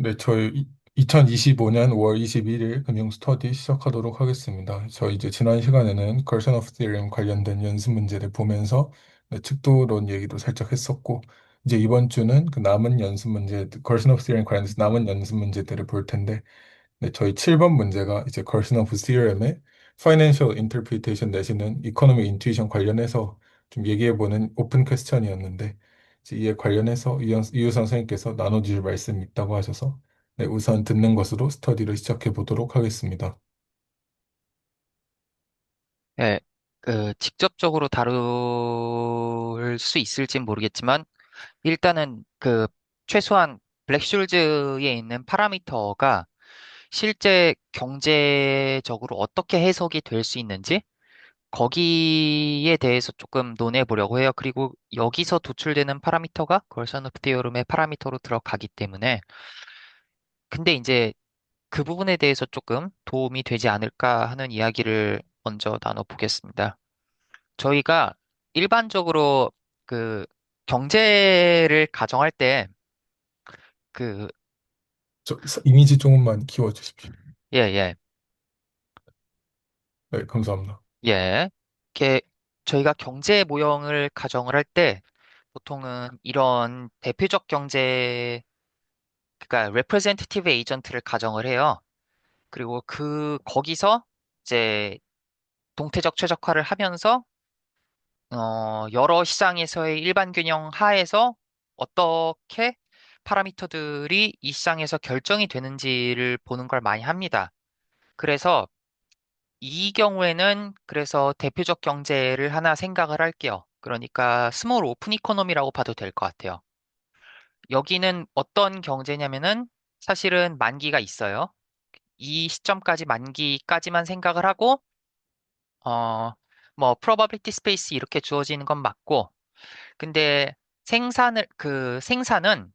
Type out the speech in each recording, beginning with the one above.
네, 저희 2025년 5월 21일 금융 스터디 시작하도록 하겠습니다. 저희 이제 지난 시간에는 Cursion of Theorem 관련된 연습 문제를 보면서 네, 측도론 얘기도 살짝 했었고, 이제 이번 주는 그 남은 연습 문제, Cursion of Theorem 관련해서 남은 연습 문제들을 볼 텐데, 네, 저희 7번 문제가 이제 Cursion of Theorem의 Financial Interpretation 내지는 Economic Intuition 관련해서 좀 얘기해보는 오픈 퀘스천이었는데, 이제 이에 관련해서 이유선 선생님께서 나눠주실 말씀이 있다고 하셔서 네, 우선 듣는 것으로 스터디를 시작해 보도록 하겠습니다. 네, 직접적으로 다룰 수 있을진 모르겠지만, 일단은 최소한 블랙슐즈에 있는 파라미터가 실제 경제적으로 어떻게 해석이 될 수 있는지, 거기에 대해서 조금 논해 보려고 해요. 그리고 여기서 도출되는 파라미터가 걸션 오브 디오름의 파라미터로 들어가기 때문에, 근데 이제 그 부분에 대해서 조금 도움이 되지 않을까 하는 이야기를 먼저 나눠보겠습니다. 저희가 일반적으로 그 경제를 가정할 때 그, 이미지 조금만 키워주십시오. 예, 예, 네, 감사합니다. 예. 이렇게 저희가 경제 모형을 가정을 할 때 보통은 이런 대표적 경제, 그러니까 representative agent를 가정을 해요. 그리고 거기서 이제 동태적 최적화를 하면서 여러 시장에서의 일반 균형 하에서 어떻게 파라미터들이 이 시장에서 결정이 되는지를 보는 걸 많이 합니다. 그래서 이 경우에는 그래서 대표적 경제를 하나 생각을 할게요. 그러니까 스몰 오픈 이코노미라고 봐도 될 것 같아요. 여기는 어떤 경제냐면은 사실은 만기가 있어요. 이 시점까지 만기까지만 생각을 하고 어, 뭐 probability space 이렇게 주어지는 건 맞고 근데 생산은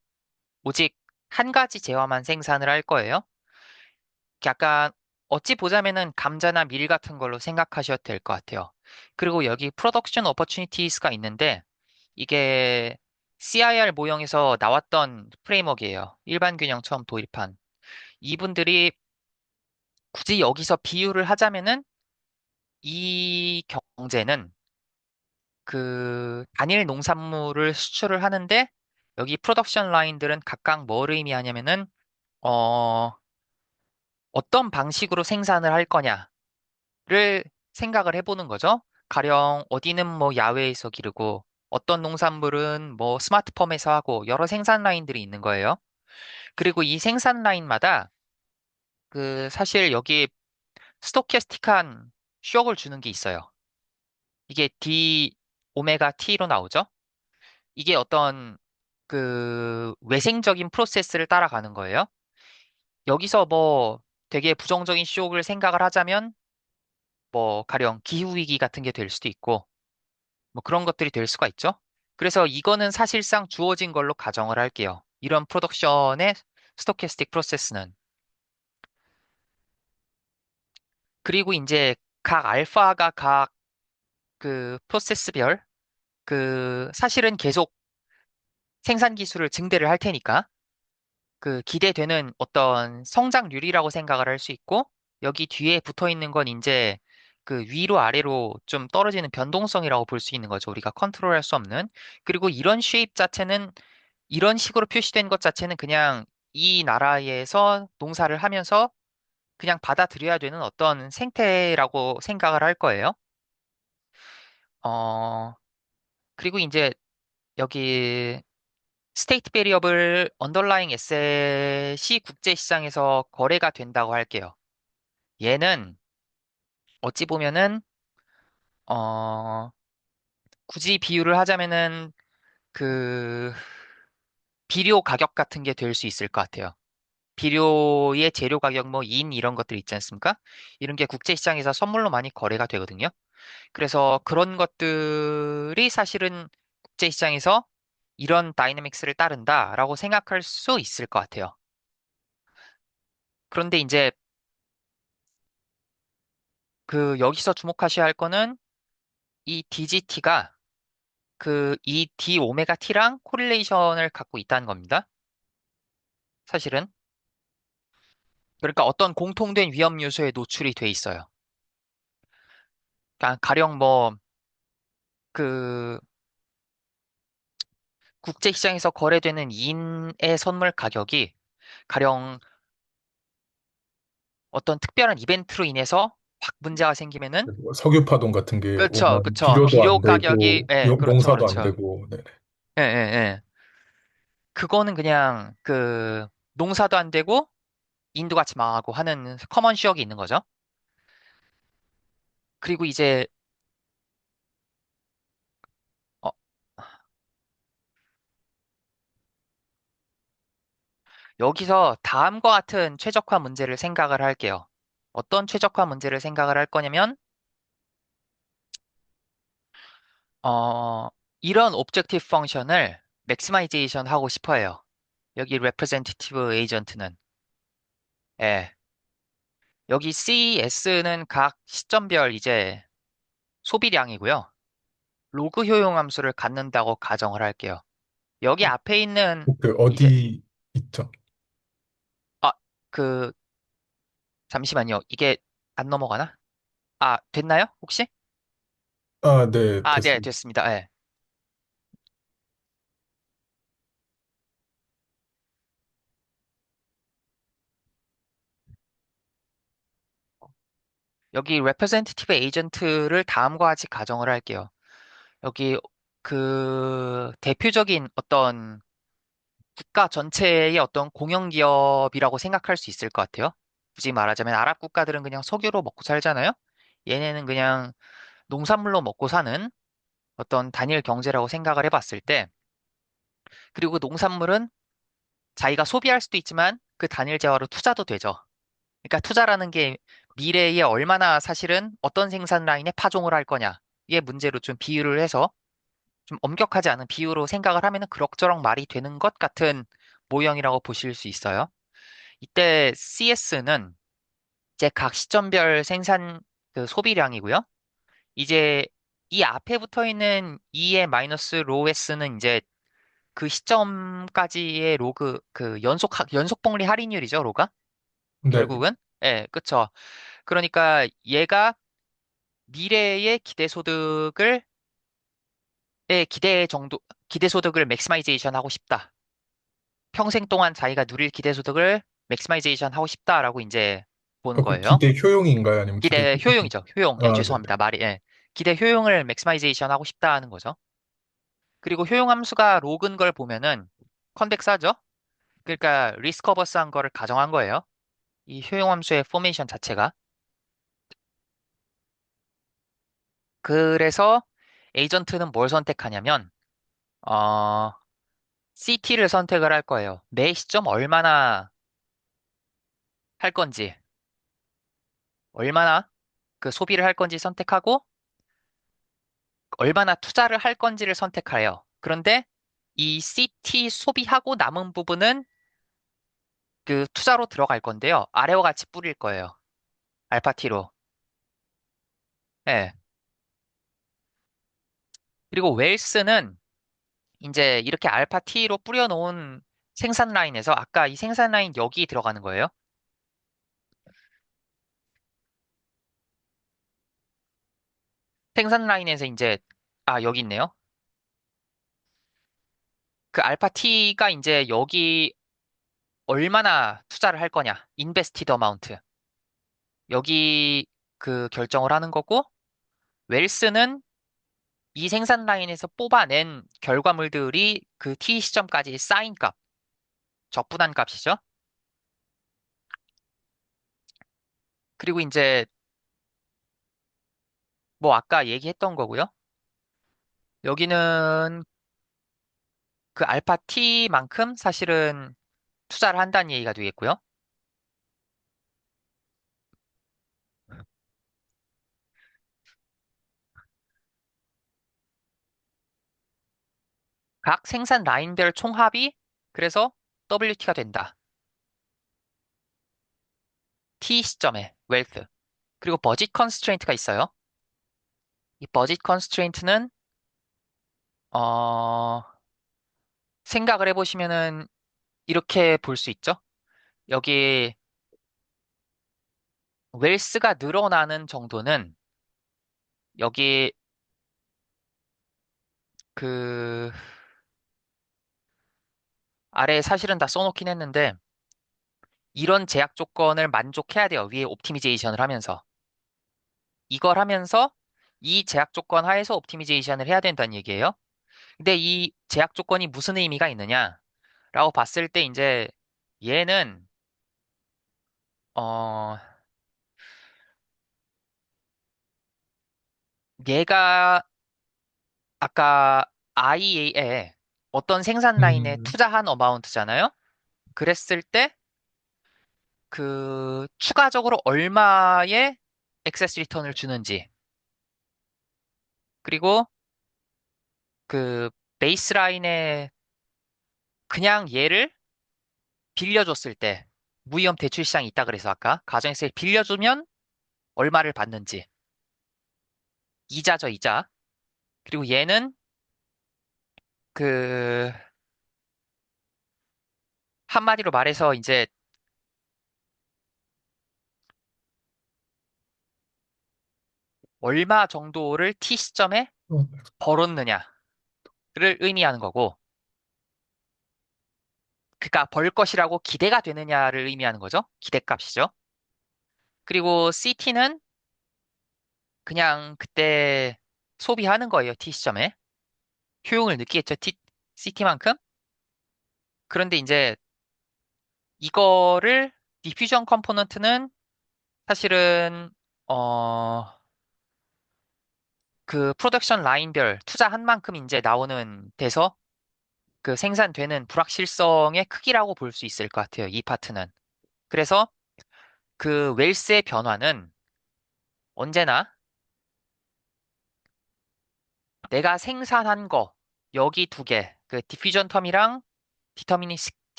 오직 한 가지 재화만 생산을 할 거예요. 약간 어찌 보자면은 감자나 밀 같은 걸로 생각하셔도 될 것 같아요. 그리고 여기 프로덕션 오퍼튜니티스가 있는데 이게 CIR 모형에서 나왔던 프레임워크예요. 일반 균형 처음 도입한. 이분들이 굳이 여기서 비유를 하자면은 이 경제는 단일 농산물을 수출을 하는데 여기 프로덕션 라인들은 각각 뭘 의미하냐면은 어, 어떤 방식으로 생산을 할 거냐를 생각을 해보는 거죠. 가령 어디는 뭐 야외에서 기르고 어떤 농산물은 뭐 스마트팜에서 하고 여러 생산 라인들이 있는 거예요. 그리고 이 생산 라인마다 사실 여기 스토캐스틱한 쇼크를 주는 게 있어요. 이게 D 오메가 T로 나오죠. 이게 어떤 외생적인 프로세스를 따라가는 거예요. 여기서 뭐 되게 부정적인 쇼크를 생각을 하자면 뭐 가령 기후위기 같은 게 될 수도 있고 뭐 그런 것들이 될 수가 있죠. 그래서 이거는 사실상 주어진 걸로 가정을 할게요. 이런 프로덕션의 스토캐스틱 프로세스는. 그리고 이제 각 알파가 각 프로세스별 사실은 계속 생산 기술을 증대를 할 테니까 기대되는 어떤 성장률이라고 생각을 할 수 있고, 여기 뒤에 붙어 있는 건 이제 위로 아래로 좀 떨어지는 변동성이라고 볼 수 있는 거죠. 우리가 컨트롤할 수 없는. 그리고 이런 쉐입 자체는, 이런 식으로 표시된 것 자체는 그냥 이 나라에서 농사를 하면서 그냥 받아들여야 되는 어떤 생태라고 생각을 할 거예요. 어, 그리고 이제 여기 스테이트 베리어블 언더라잉 에셋이 국제 시장에서 거래가 된다고 할게요. 얘는 어찌 보면은 어 굳이 비유를 하자면은 그 비료 가격 같은 게 될 수 있을 것 같아요. 비료의 재료 가격 뭐 인 이런 것들 있지 않습니까? 이런 게 국제 시장에서 선물로 많이 거래가 되거든요. 그래서 그런 것들이 사실은 국제 시장에서 이런 다이내믹스를 따른다라고 생각할 수 있을 것 같아요. 그런데 이제 여기서 주목하셔야 할 거는 이 DGT가 이 D 오메가 T랑 코릴레이션을 갖고 있다는 겁니다. 사실은. 그러니까 어떤 공통된 위험 요소에 노출이 돼 있어요. 그러니까 가령 뭐, 그, 국제시장에서 거래되는 인의 선물 가격이 가령 어떤 특별한 이벤트로 인해서 확 문제가 생기면은, 뭐 석유 파동 같은 게 그쵸, 오면 그쵸. 비료도 비료 안 가격이, 되고 예, 그렇죠, 농사도 안 그렇죠. 되고. 네. 예, 예, 예. 그거는 그냥 농사도 안 되고 인도 같이 망하고 하는 커먼 시역이 있는 거죠. 그리고 이제 어, 여기서 다음과 같은 최적화 문제를 생각을 할게요. 어떤 최적화 문제를 생각을 할 거냐면 어, 이런 오브젝티브 펑션을 맥시마이제이션 하고 싶어요. 여기 레프레젠티티브 에이전트는 예. 여기 CS는 각 시점별 이제 소비량이고요. 로그 효용 함수를 갖는다고 가정을 할게요. 여기 앞에 있는 그 이제 어디 있죠? 아, 그 잠시만요. 이게 안 넘어가나? 아, 됐나요? 혹시? 아, 네, 아, 네, 됐습니다. 됐습니다. 예. 여기 representative agent를 다음과 같이 가정을 할게요. 여기 대표적인 어떤 국가 전체의 어떤 공영기업이라고 생각할 수 있을 것 같아요. 굳이 말하자면 아랍 국가들은 그냥 석유로 먹고 살잖아요. 얘네는 그냥 농산물로 먹고 사는 어떤 단일 경제라고 생각을 해봤을 때, 그리고 그 농산물은 자기가 소비할 수도 있지만 그 단일 재화로 투자도 되죠. 그러니까 투자라는 게 미래에 얼마나 사실은 어떤 생산 라인에 파종을 할 거냐. 이게 문제로 좀 비유를 해서 좀 엄격하지 않은 비유로 생각을 하면은 그럭저럭 말이 되는 것 같은 모형이라고 보실 수 있어요. 이때 CS는 이제 각 시점별 생산 소비량이고요. 이제 이 앞에 붙어 있는 E의 마이너스 로 S는 이제 그 시점까지의 로그 연속 복리 할인율이죠, 로가. 네. 결국은 예, 그쵸. 그러니까 얘가 미래의 기대 소득을 맥시마이제이션 하고 싶다. 평생 동안 자기가 누릴 기대 소득을 맥시마이제이션 하고 싶다라고 이제 본 그 거예요. 기대 효용인가요? 아니면 기대 기대 효용? 효용이죠. 효용. 예, 아, 네. 죄송합니다. 말이 예. 기대 효용을 맥시마이제이션 하고 싶다 하는 거죠. 그리고 효용 함수가 로그인 걸 보면은 컨벡스하죠. 그러니까 리스크 어버스한 거를 가정한 거예요. 이 효용 함수의 포메이션 자체가. 그래서 에이전트는 뭘 선택하냐면 CT를 선택을 할 거예요. 매 시점 얼마나 할 건지, 얼마나 소비를 할 건지 선택하고, 얼마나 투자를 할 건지를 선택해요. 그런데 이 CT 소비하고 남은 부분은 그 투자로 들어갈 건데요. 아래와 같이 뿌릴 거예요. 알파티로. 예. 그리고 웰스는 이제 이렇게 알파티로 뿌려놓은 생산 라인에서 아까 이 생산 라인 여기 들어가는 거예요. 생산 라인에서 이제, 아, 여기 있네요. 그 알파티가 이제 여기 얼마나 투자를 할 거냐, 인베스티드 어마운트. 여기 결정을 하는 거고, 웰스는 이 생산 라인에서 뽑아낸 결과물들이 그 T 시점까지 쌓인 값, 적분한 값이죠. 그리고 이제 뭐 아까 얘기했던 거고요. 여기는 그 알파 T만큼 사실은 투자를 한다는 얘기가 되겠고요. 각 생산 라인별 총합이 그래서 WT가 된다. T 시점에 웰스. 그리고 버짓 컨스트레인트가 있어요. 이 버짓 컨스트레인트는 어, 생각을 해보시면은 이렇게 볼 수 있죠. 여기 웰스가 늘어나는 정도는 여기 그 아래에 사실은 다 써놓긴 했는데 이런 제약 조건을 만족해야 돼요. 위에 옵티미제이션을 하면서. 이걸 하면서 이 제약 조건 하에서 옵티미제이션을 해야 된다는 얘기예요. 근데 이 제약 조건이 무슨 의미가 있느냐라고 봤을 때 이제 얘는 어 얘가 아까 IA에 어떤 생산 라인에 음, 투자한 어마운트잖아요. 그랬을 때 추가적으로 얼마의 액세스 리턴을 주는지 그리고 그 베이스 라인에 그냥 얘를 빌려줬을 때 무위험 대출 시장이 있다 그래서 아까 가정에서 빌려주면 얼마를 받는지 이자죠 이자. 그리고 얘는 그 한마디로 말해서 이제 얼마 정도를 T 시점에 어, 벌었느냐를 의미하는 거고, 그러니까 벌 것이라고 기대가 되느냐를 의미하는 거죠. 기대값이죠. 그리고 CT는 그냥 그때 소비하는 거예요. T 시점에 효용을 느끼겠죠. CT만큼. 그런데 이제 이거를 디퓨전 컴포넌트는 사실은 어 프로덕션 라인별 투자한 만큼 이제 나오는 돼서 그 생산되는 불확실성의 크기라고 볼 수 있을 것 같아요. 이 파트는. 그래서 그 웰스의 변화는 언제나 내가 생산한 거 여기 두 개, 그 디퓨전 텀이랑 디터미니스틱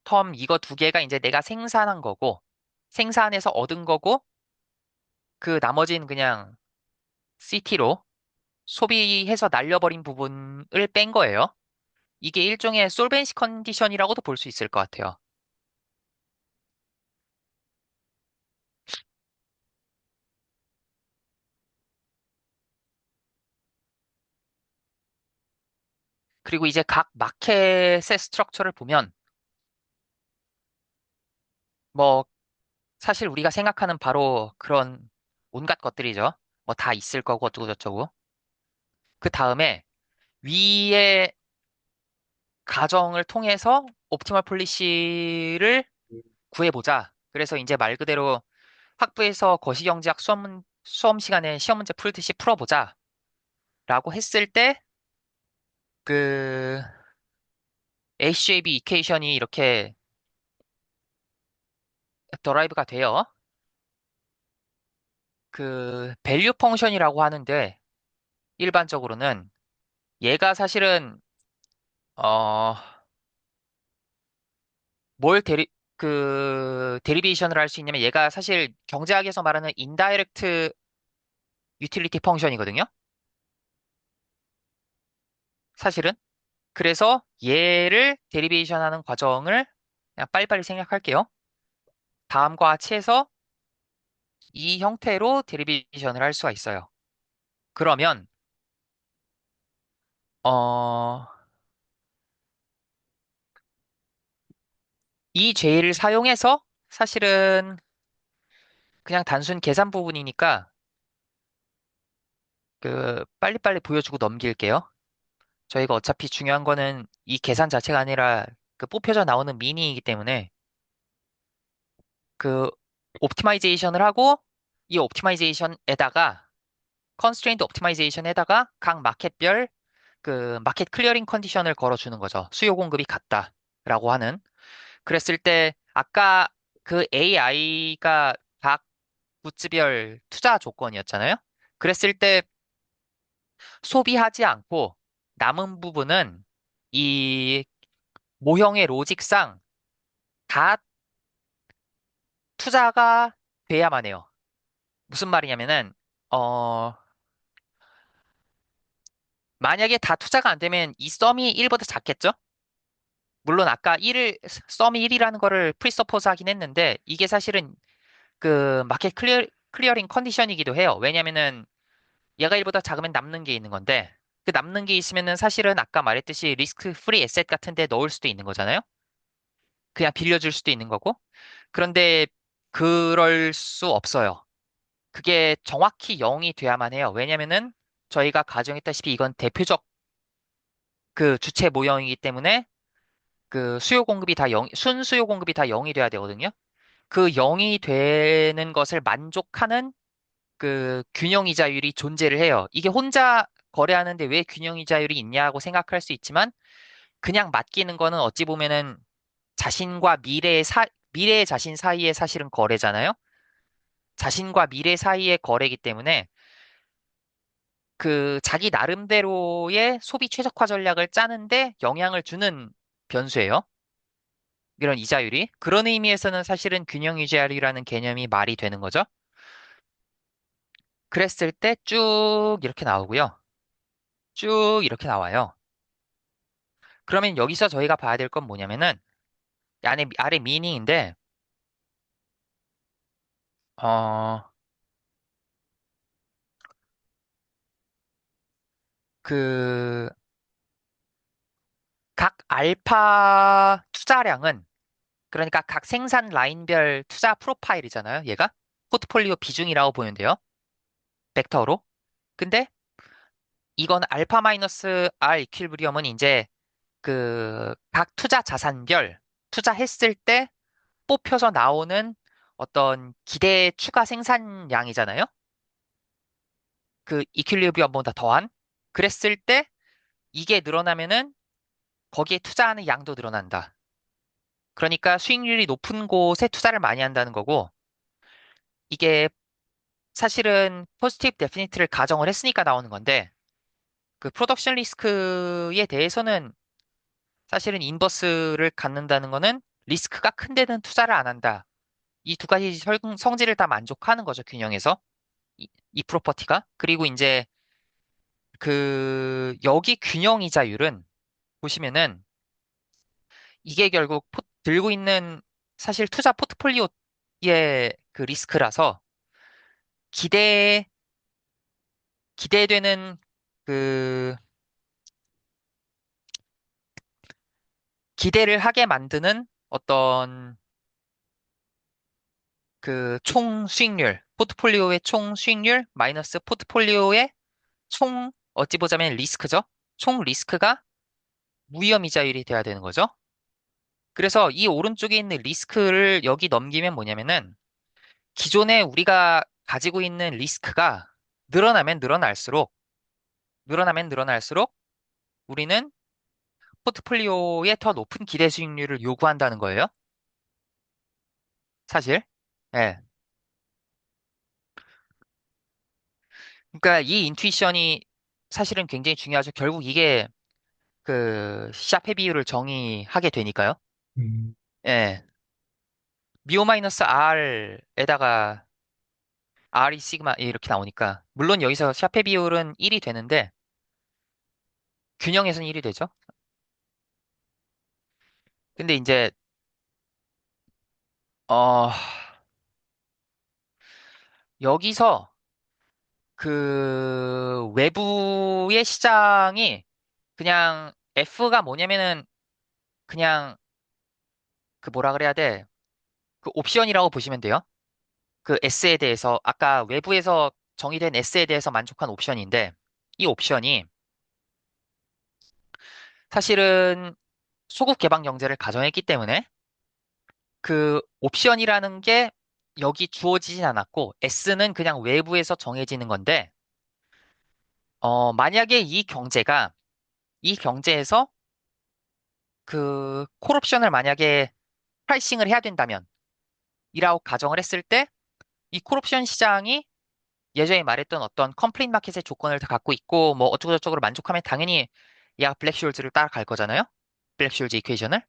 텀 이거 두 개가 이제 내가 생산한 거고 생산해서 얻은 거고 그 나머지는 그냥 CT로 소비해서 날려버린 부분을 뺀 거예요. 이게 일종의 솔벤시 컨디션이라고도 볼 수 있을 것 같아요. 그리고 이제 각 마켓의 스트럭처를 보면 뭐 사실 우리가 생각하는 바로 그런 온갖 것들이죠. 뭐 다 있을 거고 어쩌고 저쩌고. 그 다음에 위의 가정을 통해서 옵티멀 폴리시를 구해보자. 그래서 이제 말 그대로 학부에서 거시경제학 수험 시간에 시험 문제 풀듯이 풀어보자. 라고 했을 때 그 HJB 이퀘이션이 이렇게 드라이브가 돼요. 그 밸류 펑션이라고 하는데 일반적으로는 얘가 사실은 어 뭘 데리베이션을 할 수 있냐면 얘가 사실 경제학에서 말하는 인다이렉트 유틸리티 펑션이거든요. 사실은. 그래서 얘를 데리베이션 하는 과정을 그냥 빨리빨리 생략할게요. 다음과 같이 해서 이 형태로 데리베이션을 할 수가 있어요. 그러면 어, 이 죄를 사용해서 사실은 그냥 단순 계산 부분이니까 빨리빨리 보여주고 넘길게요. 저희가 어차피 중요한 거는 이 계산 자체가 아니라 그 뽑혀져 나오는 미니이기 때문에 그 옵티마이제이션을 하고 이 옵티마이제이션에다가 컨스트레인트 옵티마이제이션에다가 각 마켓별 그 마켓 클리어링 컨디션을 걸어주는 거죠. 수요 공급이 같다라고 하는. 그랬을 때 아까 그 AI가 각 굿즈별 투자 조건이었잖아요. 그랬을 때 소비하지 않고 남은 부분은 이 모형의 로직상 다 투자가 돼야만 해요. 무슨 말이냐면은, 어, 만약에 다 투자가 안 되면 이 썸이 1보다 작겠죠? 물론 아까 썸이 1이라는 거를 프리서포즈 하긴 했는데, 이게 사실은 그 마켓 클리어링 컨디션이기도 해요. 왜냐면은 얘가 1보다 작으면 남는 게 있는 건데 그 남는 게 있으면은 사실은 아까 말했듯이 리스크 프리 에셋 같은 데 넣을 수도 있는 거잖아요. 그냥 빌려줄 수도 있는 거고. 그런데 그럴 수 없어요. 그게 정확히 0이 돼야만 해요. 왜냐면은 저희가 가정했다시피 이건 대표적 그 주체 모형이기 때문에 그 수요 공급이 다 0, 순수요 공급이 다 0이 돼야 되거든요. 그 0이 되는 것을 만족하는 그 균형 이자율이 존재를 해요. 이게 혼자 거래하는데 왜 균형 이자율이 있냐고 생각할 수 있지만 그냥 맡기는 거는 어찌 보면은 자신과 미래의 자신 사이의 사실은 거래잖아요. 자신과 미래 사이의 거래이기 때문에 그 자기 나름대로의 소비 최적화 전략을 짜는데 영향을 주는 변수예요. 이런 이자율이. 그런 의미에서는 사실은 균형 이자율이라는 개념이 말이 되는 거죠. 그랬을 때 쭉 이렇게 나오고요. 쭉 이렇게 나와요. 그러면 여기서 저희가 봐야 될 건 뭐냐면은 아래 미닝인데 어, 그 각 알파 투자량은 그러니까 각 생산 라인별 투자 프로파일이잖아요. 얘가 포트폴리오 비중이라고 보면 돼요. 벡터로. 근데 이건 알파 마이너스 R 이퀄리brium은 이제 그 각 투자 자산별 투자했을 때 뽑혀서 나오는 어떤 기대 추가 생산량이잖아요. 그 이퀄리브리엄보다 더한. 그랬을 때 이게 늘어나면은 거기에 투자하는 양도 늘어난다. 그러니까 수익률이 높은 곳에 투자를 많이 한다는 거고 이게 사실은 포지티브 데피니트를 가정을 했으니까 나오는 건데 그 프로덕션 리스크에 대해서는 사실은 인버스를 갖는다는 거는 리스크가 큰 데는 투자를 안 한다. 이 두 가지 성질을 다 만족하는 거죠, 균형에서. 이 프로퍼티가. 그리고 이제 그 여기 균형 이자율은 보시면은 이게 결국 들고 있는 사실 투자 포트폴리오의 그 리스크라서 기대, 기대되는 그 기대를 하게 만드는 어떤 그 총 수익률, 포트폴리오의 총 수익률 마이너스 포트폴리오의 총 어찌 보자면 리스크죠. 총 리스크가 무위험 이자율이 돼야 되는 거죠. 그래서 이 오른쪽에 있는 리스크를 여기 넘기면 뭐냐면은 기존에 우리가 가지고 있는 리스크가 늘어나면 늘어날수록 우리는 포트폴리오에 더 높은 기대 수익률을 요구한다는 거예요. 사실. 예. 그러니까 이 인투이션이 사실은 굉장히 중요하죠. 결국 이게 그 샤페 비율을 정의하게 되니까요. 음, 예. 미오 마이너스 R에다가 R이 시그마 이렇게 나오니까 물론 여기서 샤페 비율은 1이 되는데 균형에서는 1이 되죠. 근데 이제 어 여기서 그 외부의 시장이 그냥 F가 뭐냐면은 그냥 그 뭐라 그래야 돼? 그 옵션이라고 보시면 돼요. 그 S에 대해서 아까 외부에서 정의된 S에 대해서 만족한 옵션인데 이 옵션이 사실은 소국 개방 경제를 가정했기 때문에 그 옵션이라는 게 여기 주어지진 않았고 S는 그냥 외부에서 정해지는 건데 만약에 이 경제에서 그 콜옵션을 만약에 프라이싱을 해야 된다면 이라고 가정을 했을 때 이 콜옵션 시장이 예전에 말했던 어떤 컴플릿 마켓의 조건을 다 갖고 있고 뭐 어쩌고저쩌고 만족하면 당연히 얘가 블랙쇼ल्즈를 따라갈 거잖아요. 블랙쇼ल्즈 이퀘이션을.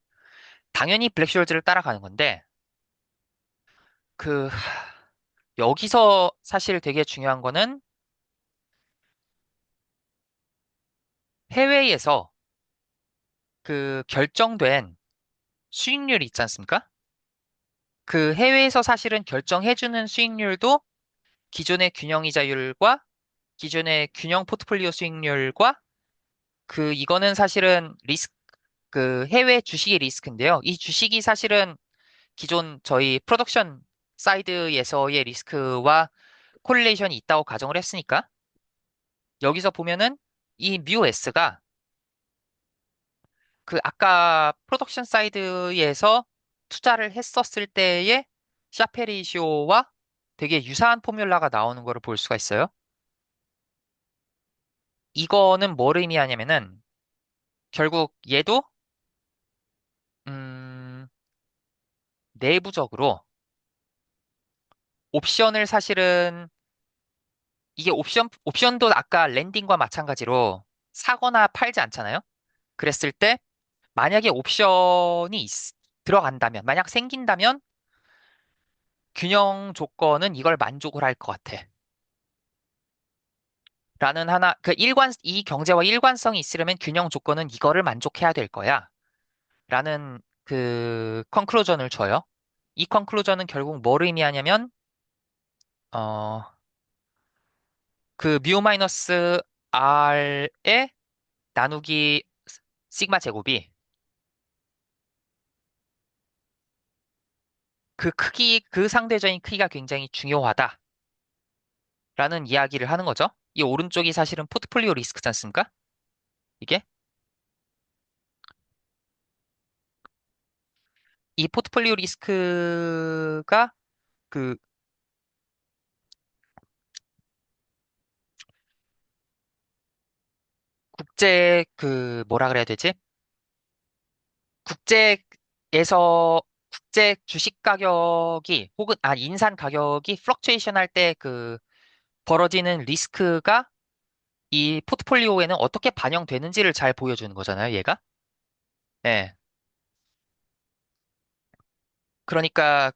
당연히 블랙쇼ल्즈를 따라가는 건데 그 여기서 사실 되게 중요한 거는 해외에서 그 결정된 수익률이 있지 않습니까? 그 해외에서 사실은 결정해주는 수익률도 기존의 균형 이자율과 기존의 균형 포트폴리오 수익률과 이거는 사실은 해외 주식의 리스크인데요. 이 주식이 사실은 기존 저희 프로덕션 사이드에서의 리스크와 콜릴레이션이 있다고 가정을 했으니까 여기서 보면은 이 뮤 S가 아까 프로덕션 사이드에서 투자를 했었을 때의 샤페 레이시오와 되게 유사한 포뮬라가 나오는 거를 볼 수가 있어요. 이거는 뭘 의미하냐면은 결국 얘도 음, 내부적으로 옵션을 사실은 이게 옵션도 아까 랜딩과 마찬가지로 사거나 팔지 않잖아요. 그랬을 때 만약에 들어간다면, 만약 생긴다면 균형 조건은 이걸 만족을 할 것 같아. 라는 이 경제와 일관성이 있으려면 균형 조건은 이거를 만족해야 될 거야. 라는 컨클루전을 줘요. 이 컨클루전은 결국 뭘 의미하냐면, 어, 뮤 마이너스 R의 나누기 시그마 제곱이 그 상대적인 크기가 굉장히 중요하다라는 이야기를 하는 거죠. 이 오른쪽이 사실은 포트폴리오 리스크지 않습니까? 이게? 이 포트폴리오 리스크가 그 뭐라 그래야 되지? 국제에서 국제 주식 가격이 혹은 인산 가격이 플럭추에이션 할 때 벌어지는 리스크가 이 포트폴리오에는 어떻게 반영되는지를 잘 보여주는 거잖아요, 얘가. 예. 그러니까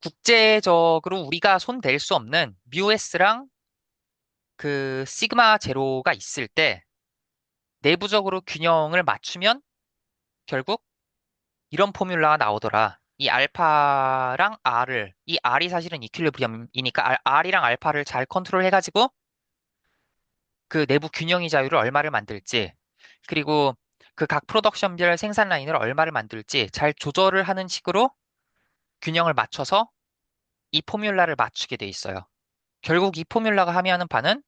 국제적으로 우리가 손 댈 수 없는 뮤에스랑 시그마 제로가 있을 때 내부적으로 균형을 맞추면 결국 이런 포뮬라가 나오더라. 이 R이 사실은 이퀄리브리엄이니까 R이랑 알파를 잘 컨트롤 해가지고 내부 균형의 자유를 얼마를 만들지, 그리고 각 프로덕션별 생산 라인을 얼마를 만들지 잘 조절을 하는 식으로 균형을 맞춰서 이 포뮬라를 맞추게 돼 있어요. 결국 이 포뮬라가 함의하는 바는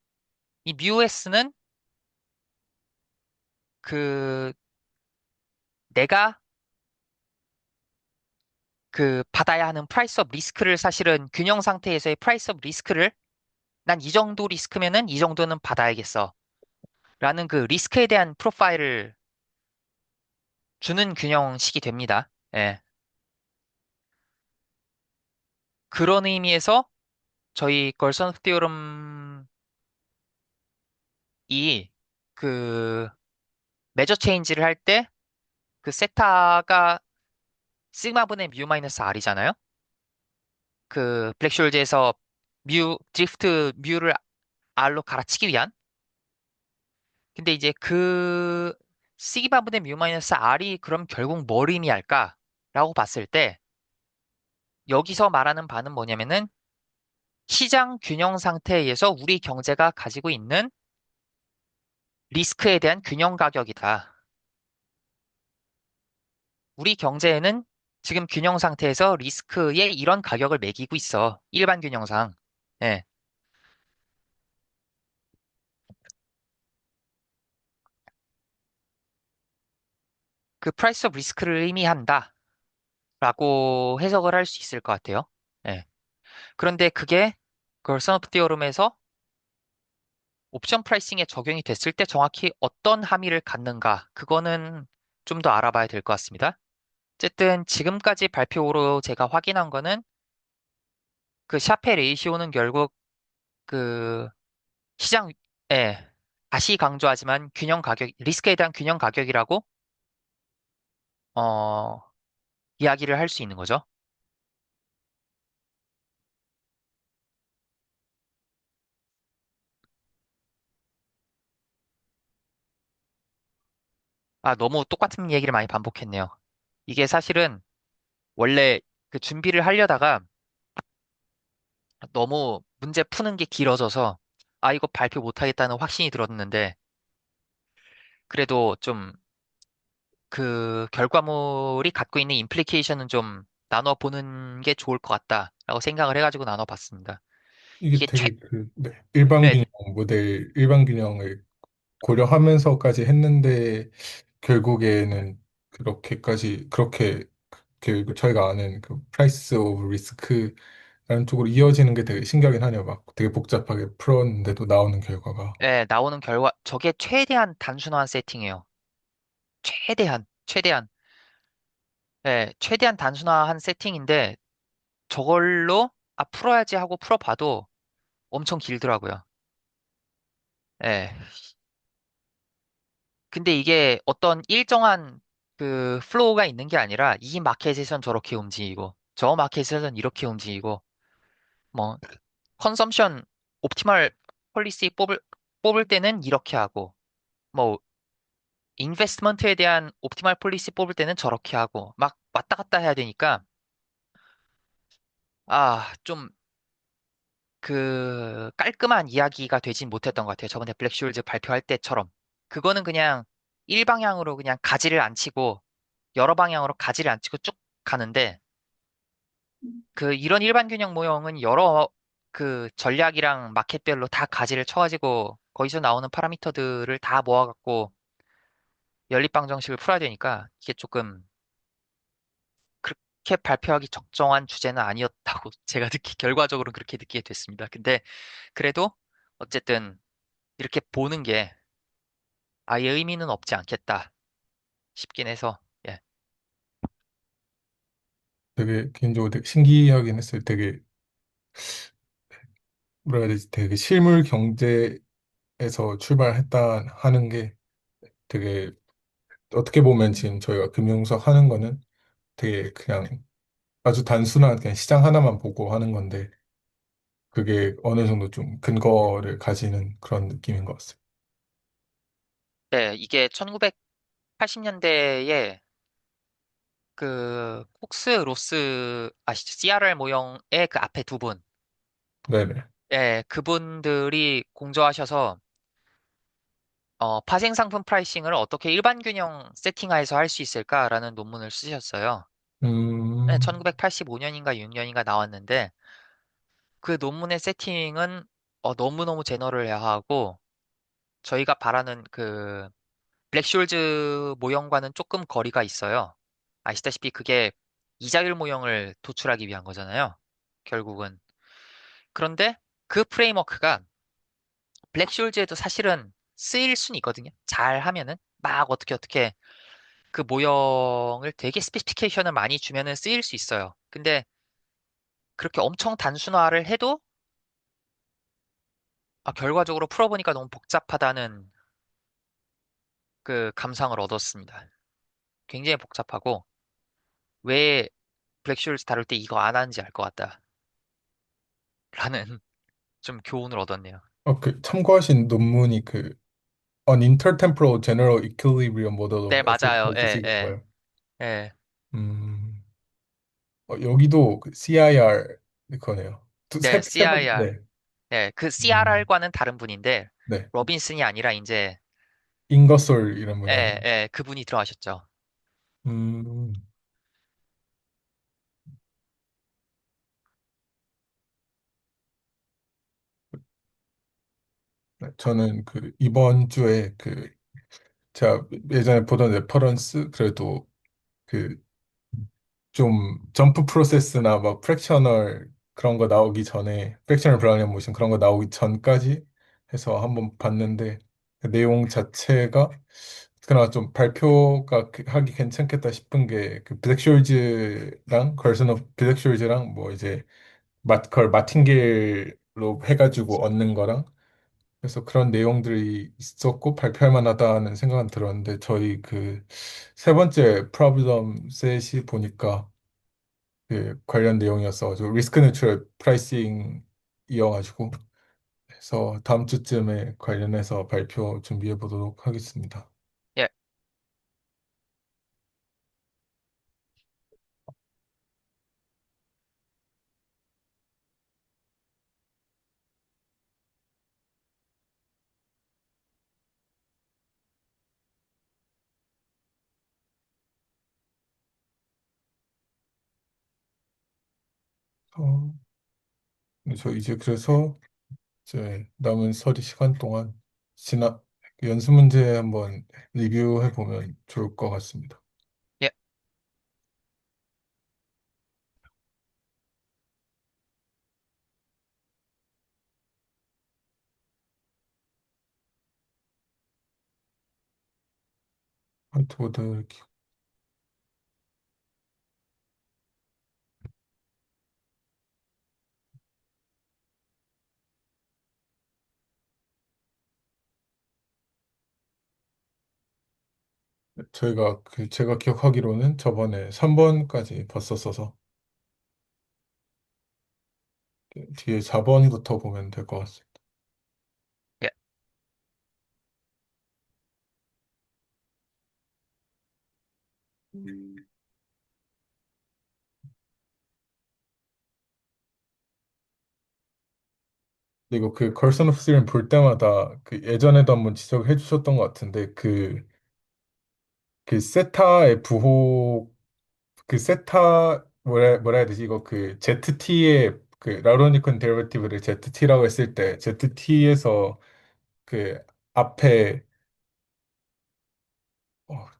이 뮤에스는 그 내가 받아야 하는 프라이스 업 리스크를 사실은 균형 상태에서의 프라이스 업 리스크를 난 이 정도 리스크면은 이 정도는 받아야겠어. 라는 리스크에 대한 프로파일을 주는 균형식이 됩니다. 예. 그런 의미에서 저희 걸선 티오럼이 그 매저 체인지를 할 때 세타가 시그마분의 뮤 마이너스 R이잖아요. 블랙쇼ल्즈에서 드리프트 뮤를 R로 갈아치기 위한. 근데 이제 시그마분의 뮤 마이너스 R이 그럼 결국 뭘 의미할까? 라고 봤을 때 여기서 말하는 바는 뭐냐면은 시장 균형 상태에서 우리 경제가 가지고 있는 리스크에 대한 균형 가격이다. 우리 경제에는 지금 균형 상태에서 리스크에 이런 가격을 매기고 있어. 일반 균형상. 예. 프라이스 오브 리스크를 의미한다. 라고 해석을 할 수 있을 것 같아요. 예. 그런데 그걸 선업 디어럼에서 옵션 프라이싱에 적용이 됐을 때 정확히 어떤 함의를 갖는가, 그거는 좀 더 알아봐야 될 것 같습니다. 어쨌든 지금까지 발표로 제가 확인한 거는 샤페 레이시오는 결국 그 시장에 다시 강조하지만 리스크에 대한 균형 가격이라고 어, 이야기를 할 수 있는 거죠. 너무 똑같은 얘기를 많이 반복했네요. 이게 사실은 원래 준비를 하려다가 너무 문제 푸는 게 길어져서 아, 이거 발표 못하겠다는 확신이 들었는데 그래도 좀 그 결과물이 갖고 있는 임플리케이션은 좀 나눠보는 게 좋을 것 같다라고 생각을 해가지고 나눠봤습니다. 이게 이게 최, 되게 그, 네, 일반 네, 균형 모델, 일반 균형을 고려하면서까지 했는데 결국에는 그렇게 저희가 아는 그 프라이스 오브 리스크라는 쪽으로 이어지는 게 되게 신기하긴 하네요. 막 되게 복잡하게 풀었는데도 나오는 결과가. 네, 나오는 결과, 저게 최대한 단순화한 세팅이에요. 최대한. 네, 최대한 단순화한 세팅인데 저걸로 아, 풀어야지 하고 풀어봐도 엄청 길더라고요. 네. 근데 이게 어떤 일정한 그 플로우가 있는 게 아니라 이 마켓에선 저렇게 움직이고 저 마켓에선 이렇게 움직이고 뭐 컨섬션 옵티멀 폴리시 뽑을 때는 이렇게 하고 뭐 인베스트먼트에 대한 옵티멀 폴리시 뽑을 때는 저렇게 하고 막 왔다 갔다 해야 되니까 아, 좀 그 깔끔한 이야기가 되진 못했던 것 같아요. 저번에 블랙쇼울즈 발표할 때처럼. 그거는 그냥 일방향으로 그냥 가지를 안 치고 여러 방향으로 가지를 안 치고 쭉 가는데 그 이런 일반 균형 모형은 여러 그 전략이랑 마켓별로 다 가지를 쳐가지고 거기서 나오는 파라미터들을 다 모아갖고 연립방정식을 풀어야 되니까 이게 조금 그렇게 발표하기 적정한 주제는 아니었다고 제가 결과적으로 그렇게 느끼게 됐습니다. 근데 그래도 어쨌든 이렇게 보는 게 아예 의미는 없지 않겠다 싶긴 해서, 예. 되게 개인적으로 되게 신기하긴 했어요. 되게 뭐라 해야 되지? 되게 실물 경제에서 출발했다 하는 게 되게 어떻게 보면 지금 저희가 금융석 하는 거는 되게 그냥 아주 단순한 그냥 시장 하나만 보고 하는 건데 그게 어느 정도 좀 근거를 가지는 그런 느낌인 것 같습니다. 네, 이게 1980년대에 그 콕스 로스 아시죠? CRR 모형의 그 앞에 두 분, 네네. 예, 그분들이 공저하셔서 파생 상품 프라이싱을 어떻게 일반 균형 세팅하에서 할 수 있을까라는 논문을 쓰셨어요. 네, 음, 1985년인가 6년인가 나왔는데 그 논문의 세팅은 너무너무 제너럴해하고 저희가 바라는 그 블랙쇼울즈 모형과는 조금 거리가 있어요. 아시다시피 그게 이자율 모형을 도출하기 위한 거잖아요. 결국은. 그런데 그 프레임워크가 블랙쇼울즈에도 사실은 쓰일 수는 있거든요. 잘 하면은 막 어떻게 그 모형을 되게 스페시피케이션을 많이 주면은 쓰일 수 있어요. 근데 그렇게 엄청 단순화를 해도 결과적으로 풀어보니까 너무 복잡하다는 그 감상을 얻었습니다. 굉장히 복잡하고 왜 블랙쇼울즈 다룰 때 이거 안 하는지 알 것 같다라는 좀 교훈을 얻었네요. 그 참고하신 논문이 그 On Intertemporal General Equilibrium Model 네, of Asset 맞아요. 예, Prices 예, 인가요? 예. 음, 여기도 그 CIR 그거네요. 네, 세 번, CIR. 네. 네, 그 음, CRR과는 다른 분인데 네. 로빈슨이 아니라 이제 잉거솔 이런 분이 하는. 그분이 들어가셨죠. 음, 네, 저는 그 이번 주에 그 제가 예전에 보던 레퍼런스 그래도 그 좀 점프 프로세스나 막 프랙셔널 그런 거 나오기 전에 프랙셔널 브라우니안 모션 그런 거 나오기 전까지 해서 한번 봤는데 그 내용 자체가 그나마 좀 발표가 하기 괜찮겠다 싶은 게 그 블랙쇼울즈랑 걸슨 오브 블랙쇼울즈랑 뭐 이제 그걸 마틴게일로 해가지고 얻는 거랑 그래서 그런 내용들이 있었고 발표할 만하다는 생각은 들었는데 저희 그 세 번째 프로블럼 셋이 보니까 그 관련 내용이었어가지고 리스크 내추럴 프라이싱이어가지고 그래서 다음 주쯤에 관련해서 발표 준비해 보도록 하겠습니다. 예, 어, 저 이제 그래서 이제 남은 서리 시간 동안 지나 연습 문제 한번 리뷰해 보면 좋을 것 같습니다. 예. 화이트보드 저희가 제가 기억하기로는 저번에 3번까지 봤었어서 뒤에 4번부터 보면 될 것 같습니다. 예. 그리고 그 걸슨 오브 스림 볼 때마다 그 예전에도 한번 지적해 주셨던 것 같은데 그 세타의 부호 그 세타 뭐라 해야 되지? 이거 그 ZT의 그 라로니콘 데리베티브를 ZT라고 했을 때 ZT에서 그 앞에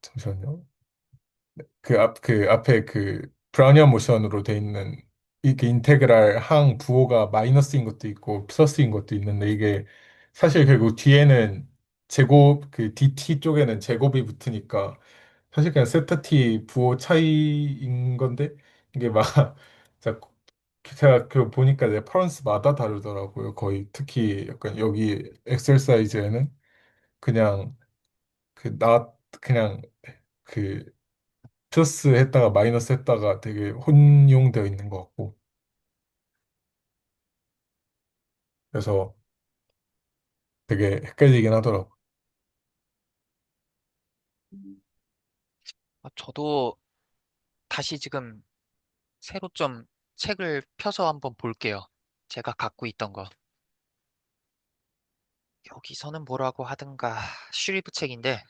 잠시만요. 그 앞에 그 브라우니안 모션으로 돼 있는 이게 인테그랄 항 부호가 마이너스인 것도 있고 플러스인 것도 있는데 이게 사실 결국 뒤에는 제곱 그 DT 쪽에는 제곱이 붙으니까 사실 그냥 세타 T 부호 차이인 건데 이게 막 자, 제가 그 보니까 레퍼런스마다 다르더라고요. 거의 특히 약간 여기 엑셀사이즈에는 그냥 그냥 그 플러스 했다가 마이너스 했다가 되게 혼용되어 있는 것 같고 그래서 되게 헷갈리긴 하더라고. 저도 다시 지금 새로 좀 책을 펴서 한번 볼게요. 제가 갖고 있던 거. 여기서는 뭐라고 하든가 슈리프 책인데,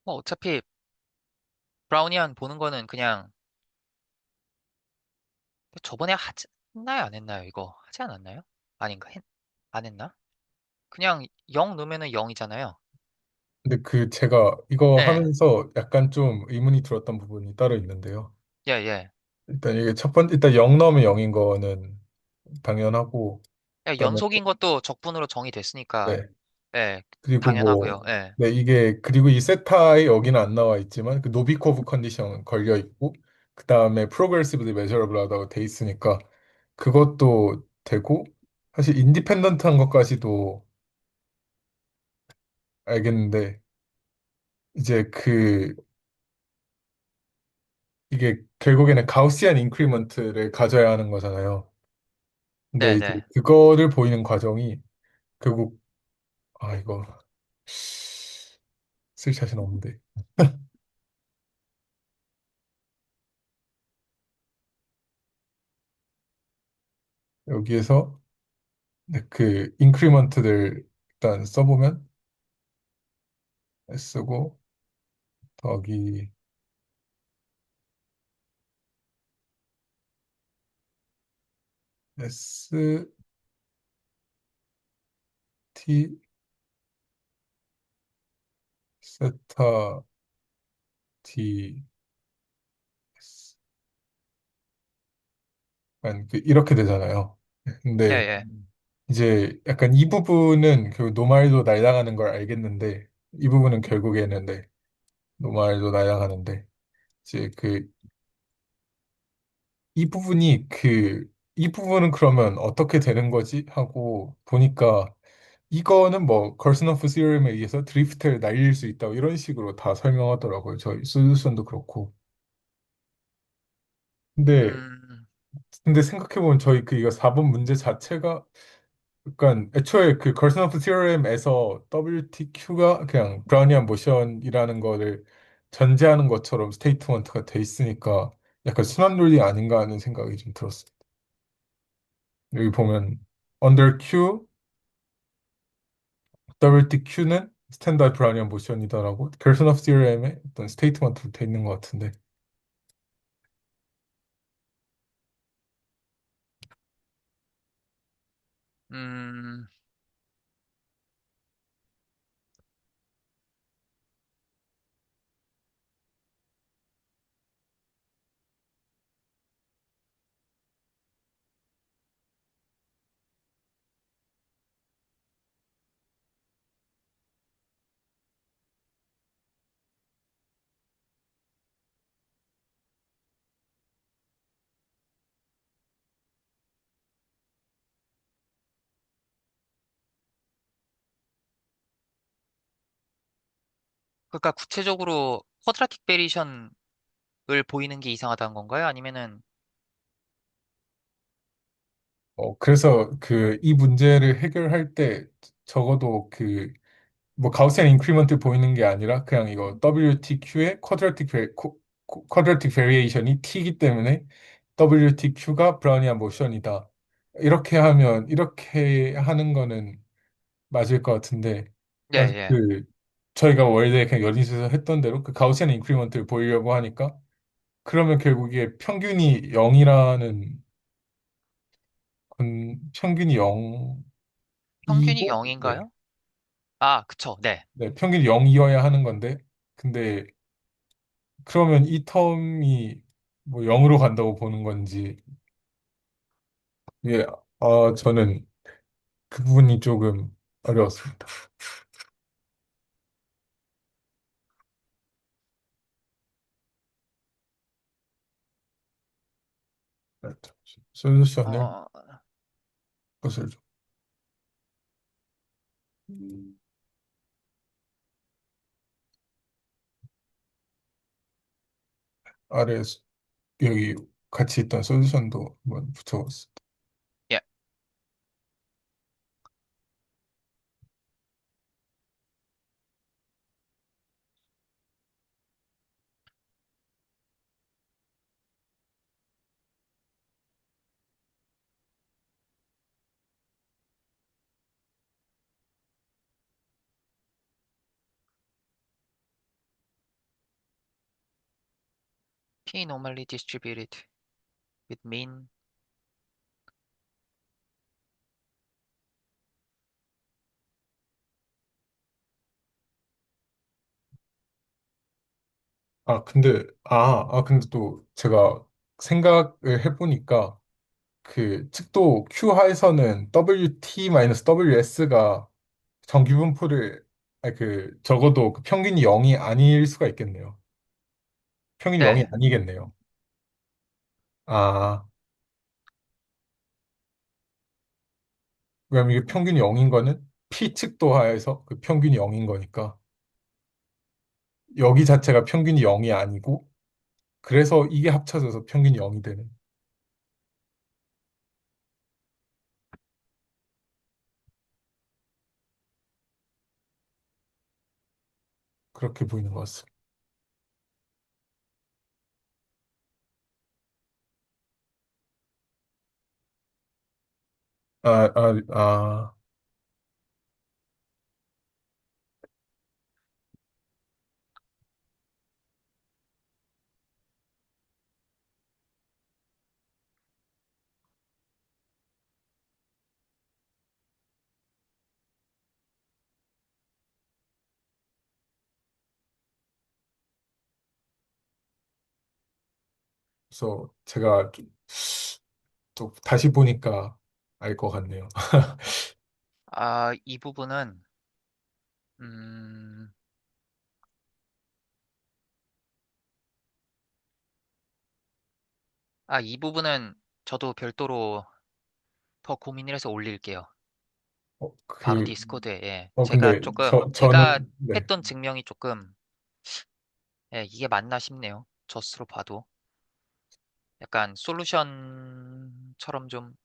뭐 어차피 브라우니안 보는 거는 그냥 저번에 했나요? 안 했나요? 이거 하지 않았나요? 아닌가? 안 했나? 그냥 0 넣으면은 0이잖아요. 근데 제가 이거 예, 하면서 약간 좀 의문이 들었던 부분이 따로 있는데요. 예, 예. 일단 이게 첫 번째 일단 0 넣으면 0인 거는 당연하고 예, 그다음에 연속인 것도 적분으로 정의 됐으니까, 네 예, 그리고 당연하고요. 예, 네 이게 그리고 이 세타에 여기는 안 나와 있지만 그 노비코브 컨디션 걸려 있고 그다음에 프로그레시브리 메저러블하다고 돼 있으니까 그것도 되고 사실 인디펜던트한 것까지도 알겠는데 이제 이게 결국에는 가우시안 인크리먼트를 가져야 하는 거잖아요. 근데 네, 이제 네. 그거를 보이는 과정이 결국 이거 쓸 자신 없는데 여기에서 네, 그 인크리먼트들 일단 써보면 쓰고 더하기 S T 세타 T S 약간 이렇게 되잖아요. 예, 근데 예. 이제 약간 이 부분은 그 노말도 날아가는 걸 알겠는데 이 부분은 결국에는 네, 노말도 날아가는데 이제 이 부분이 이 부분은 그러면 어떻게 되는 거지? 하고 보니까 이거는 뭐 걸스너프 시스템에 의해서 드리프트를 날릴 수 있다 이런 식으로 다 설명하더라고요. 저희 솔루션도 그렇고. 근데 음, 생각해보면 저희 그 이거 4번 문제 자체가 약간 애초에 그 걸스너프 티어렘에서 WTQ가 그냥 브라우니안 모션이라는 거를 전제하는 것처럼 스테이트먼트가 돼 있으니까 약간 순환 논리 아닌가 하는 생각이 좀 들었어요. 여기 보면 under Q, WTQ는 스탠다드 브라우니안 모션이다라고 걸스너프 티어렘에 어떤 스테이트먼트로 돼 있는 것 같은데 음, 그러니까 구체적으로 쿼드라틱 베리에이션을 보이는 게 이상하다는 건가요? 아니면은, 그래서 그 이 문제를 해결할 때 적어도 그 뭐 가우시안 인크리먼트 보이는 게 아니라 그냥 이거 WTQ의 쿼드라틱 베리에이션이 T이기 때문에 WTQ가 브라우니안 모션이다. 이렇게 하면 이렇게 하는 거는 맞을 것 같은데 네, 만약 예. 그 저희가 원래 그냥 연희에서 했던 대로 그 가우시안 인크리먼트를 보이려고 하니까 그러면 결국 이게 평균이 0이라는 건 평균이 0이고 평균이 네. 0인가요? 아, 그쵸, 네. 네, 평균이 0이어야 하는 건데 근데 그러면 이 텀이 뭐 0으로 간다고 보는 건지, 예, 저는 그 부분이 조금 어려웠습니다. 네, 솔루션을 어, 것을 좀 아래 여기 같이 있던 솔루션도 한번 붙여봤습니다. 예. P normally distributed with mean. 근데 또 제가 생각을 해보니까 그 측도 Q하에서는 WT-WS가 정기분포를 적어도 그 평균이 0이 아닐 수가 있겠네요. 평균이 0이 네. 아니겠네요. 아, 왜냐면 이게 평균이 0인 거는 P측도 하에서 그 평균이 0인 거니까 여기 자체가 평균이 0이 아니고 그래서 이게 합쳐져서 평균이 0이 되는 그렇게 보이는 것 같습니다. 아, 아, 아, 그래서 제가 또 다시 보니까 알 것 같네요. 이 부분은, 음, 이 부분은 저도 별도로 더 고민을 해서 올릴게요. 바로 그, 디스코드에, 예. 근데 제가 네. 했던 증명이 조금, 예, 이게 맞나 싶네요. 젖으로 봐도. 약간 솔루션처럼 좀,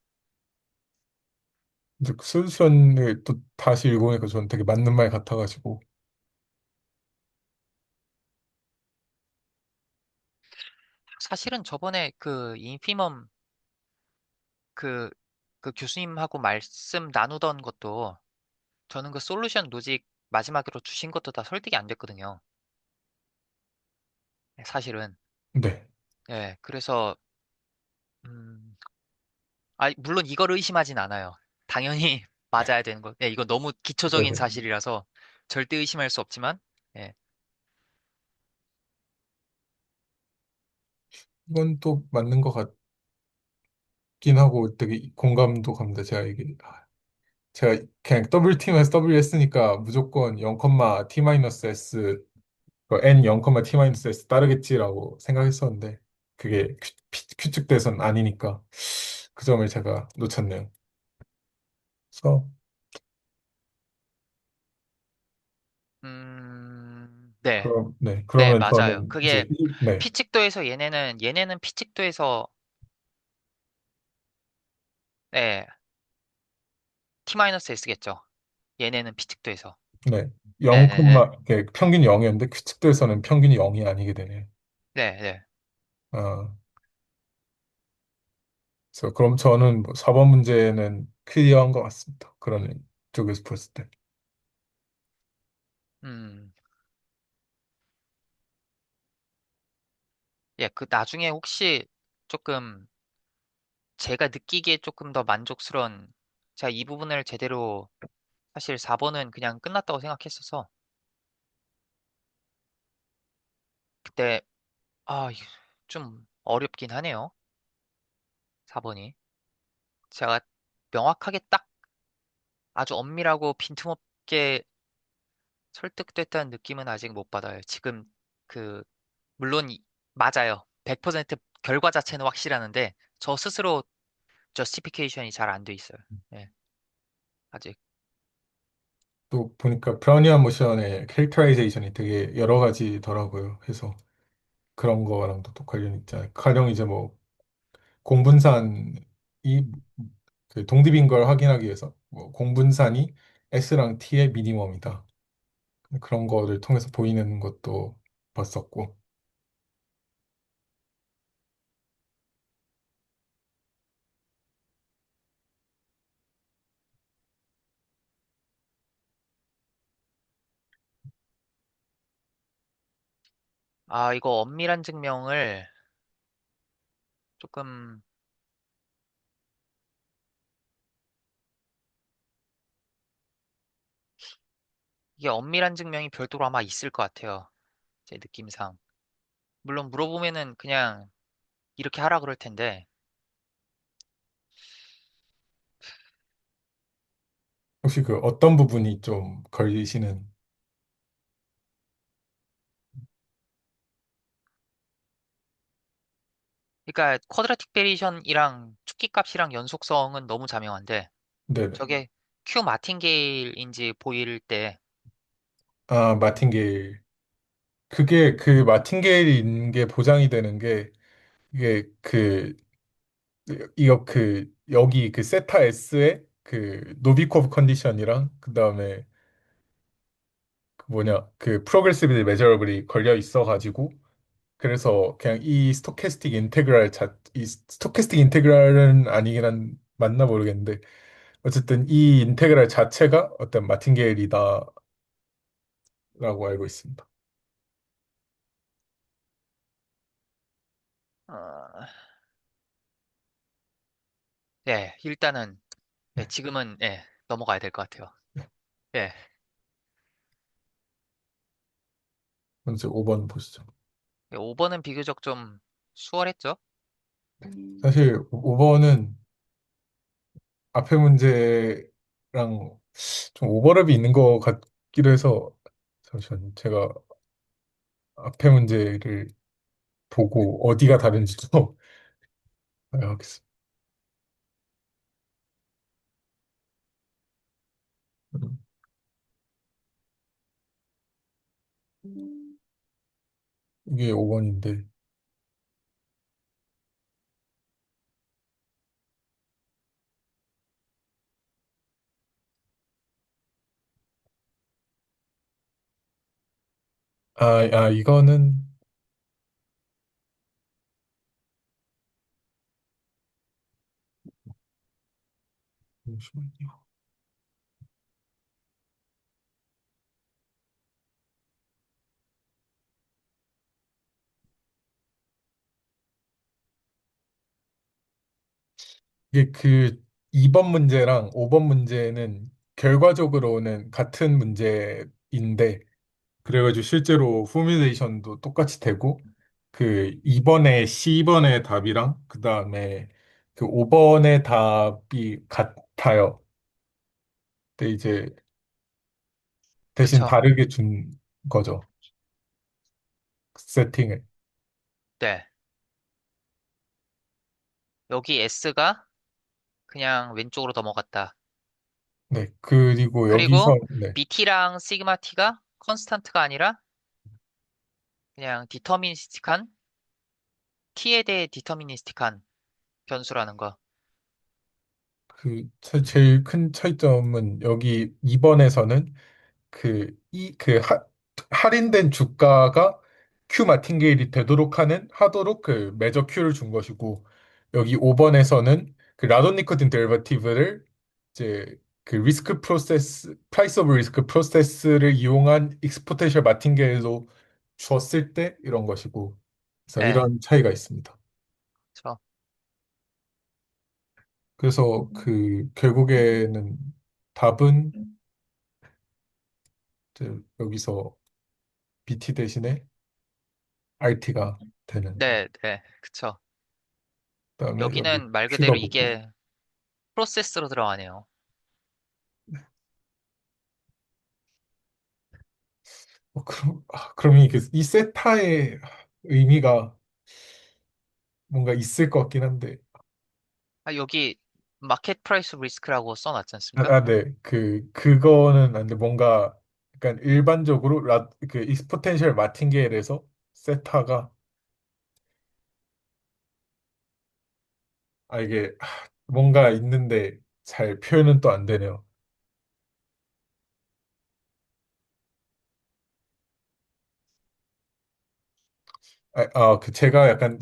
이제 그 솔루션을 또 다시 읽어보니까 저는 되게 맞는 말 같아가지고, 사실은 저번에 그 인피멈 그, 그 교수님하고 말씀 나누던 것도 저는 그 솔루션 로직 마지막으로 주신 것도 다 설득이 안 됐거든요. 사실은. 네. 예, 그래서, 음, 물론 이걸 의심하진 않아요. 당연히 맞아야 되는 거. 예, 이거 너무 기초적인 네네. 사실이라서 절대 의심할 수 없지만, 예, 이건 또 맞는 것 같긴 하고 되게 공감도 갑니다. 제가 그냥 W팀에서 WS니까 무조건 0,T-S, N 0,T-S 따르겠지라고 생각했었는데, 그게 규칙돼선 아니니까 그 점을 제가 놓쳤네요. 그래서 네, 네, 네, 그러면 맞아요. 저는 이제 그게 네, 피측도에서 얘네는 피측도에서, 네, T-S겠죠. 얘네는 피측도에서. 네, 네, 0, 네, 네, 평균이 0이었는데 규칙도에서는 평균이 0이 아니게 되네요. 네, 네. 아, 그래서 그럼 저는 뭐 4번 문제는 클리어한 것 같습니다. 그런 쪽에서 봤을 때. 음, 예, 그 나중에 혹시 조금 제가 느끼기에 조금 더 만족스러운, 제가 이 부분을 제대로, 사실 4번은 그냥 끝났다고 생각했어서, 그때, 이거 좀 어렵긴 하네요. 4번이. 제가 명확하게 딱 아주 엄밀하고 빈틈없게 설득됐다는 느낌은 아직 못 받아요. 지금 그, 물론 맞아요. 100% 결과 자체는 확실하는데, 저 스스로 저스티피케이션이 잘 안 돼 있어요. 예, 아직. 또 보니까 브라우니안 모션의 캐릭터라이제이션이 되게 여러 가지더라고요. 그래서 그런 거랑도 또 관련이 있잖아요. 가령 이제 뭐 공분산이 그 동립인 걸 확인하기 위해서 뭐 공분산이 S랑 T의 미니멈이다. 그런 거를 통해서 보이는 것도 봤었고. 이거 엄밀한 증명을 조금, 이게 엄밀한 증명이 별도로 아마 있을 것 같아요. 제 느낌상. 물론 물어보면은 그냥 이렇게 하라 그럴 텐데, 혹시 그 어떤 부분이 좀 걸리시는, 그러니까 쿼드라틱 베리에이션이랑 축기 값이랑 연속성은 너무 자명한데, 네네. 저게 q 마틴게일인지 보일 때, 아, 마틴게일. 그게 그 마틴게일인 게 보장이 되는 게, 이게 여기 그 세타 S의 그 노비코브 컨디션이랑, 그 다음에 그 프로그레시브 메저러블이 걸려 있어가지고, 그래서 그냥 이 스토캐스틱 인테그랄은 아니긴 맞나 모르겠는데, 어쨌든 이 인테그랄 자체가 어떤 마틴게일이다라고 알고 있습니다. 어, 예, 일단은, 예, 네. 지금은, 예, 넘어가야 될 것 같아요. 예, 먼저 5번 보시죠. 5번은 비교적 좀 수월했죠? 사실 5번은 앞에 문제랑 좀 오버랩이 있는 것 같기도 해서, 잠시만요. 제가 앞에 문제를 보고 어디가 다른지도 알아보겠습니다. 이게 5번인데. 이거는, 잠시만요. 이게 그 2번 문제랑 5번 문제는 결과적으로는 같은 문제인데, 그래가지고 실제로 포뮬레이션도 똑같이 되고, 그 2번의 C번의 답이랑 그 다음에 그 5번의 답이 같아요. 근데 이제 대신 그쵸? 다르게 준 거죠. 세팅을. 네. 여기 S가 그냥 왼쪽으로 넘어갔다. 네. 그리고 여기서, 그리고 네. BT랑 시그마 T가 컨스탄트가 아니라 그냥 디터미니스틱한 T에 대해 디터미니스틱한 변수라는 거. 제일 큰 차이점은 여기 2번에서는 할인된 주가가 Q 마틴게일이 하도록 그 매저 Q를 준 것이고, 여기 5번에서는 그 라돈 니코틴 데리버티브를 이제 그 프라이스 오브 리스크 프로세스를 이용한 익스포텐셜 마틴게일로 줬을 때 이런 것이고, 그래서 네. 이런 차이가 있습니다. 그쵸. 그래서 결국에는 답은 이제 여기서 BT 대신에 RT가 되는. 네, 네. 그쵸. 그다음에 여기 여기는 말 Q가 그대로 붙고. 이게 프로세스로 들어가네요. 그럼 이게 이 세타의 의미가 뭔가 있을 것 같긴 한데. 아, 여기 마켓 프라이스 리스크라고 써놨지 않습니까? 네. 그거는 안 돼. 뭔가 약간 일반적으로 그 익스포텐셜 마틴게일에서 세타가, 이게 뭔가 있는데 잘 표현은 또 안 되네요. 제가 약간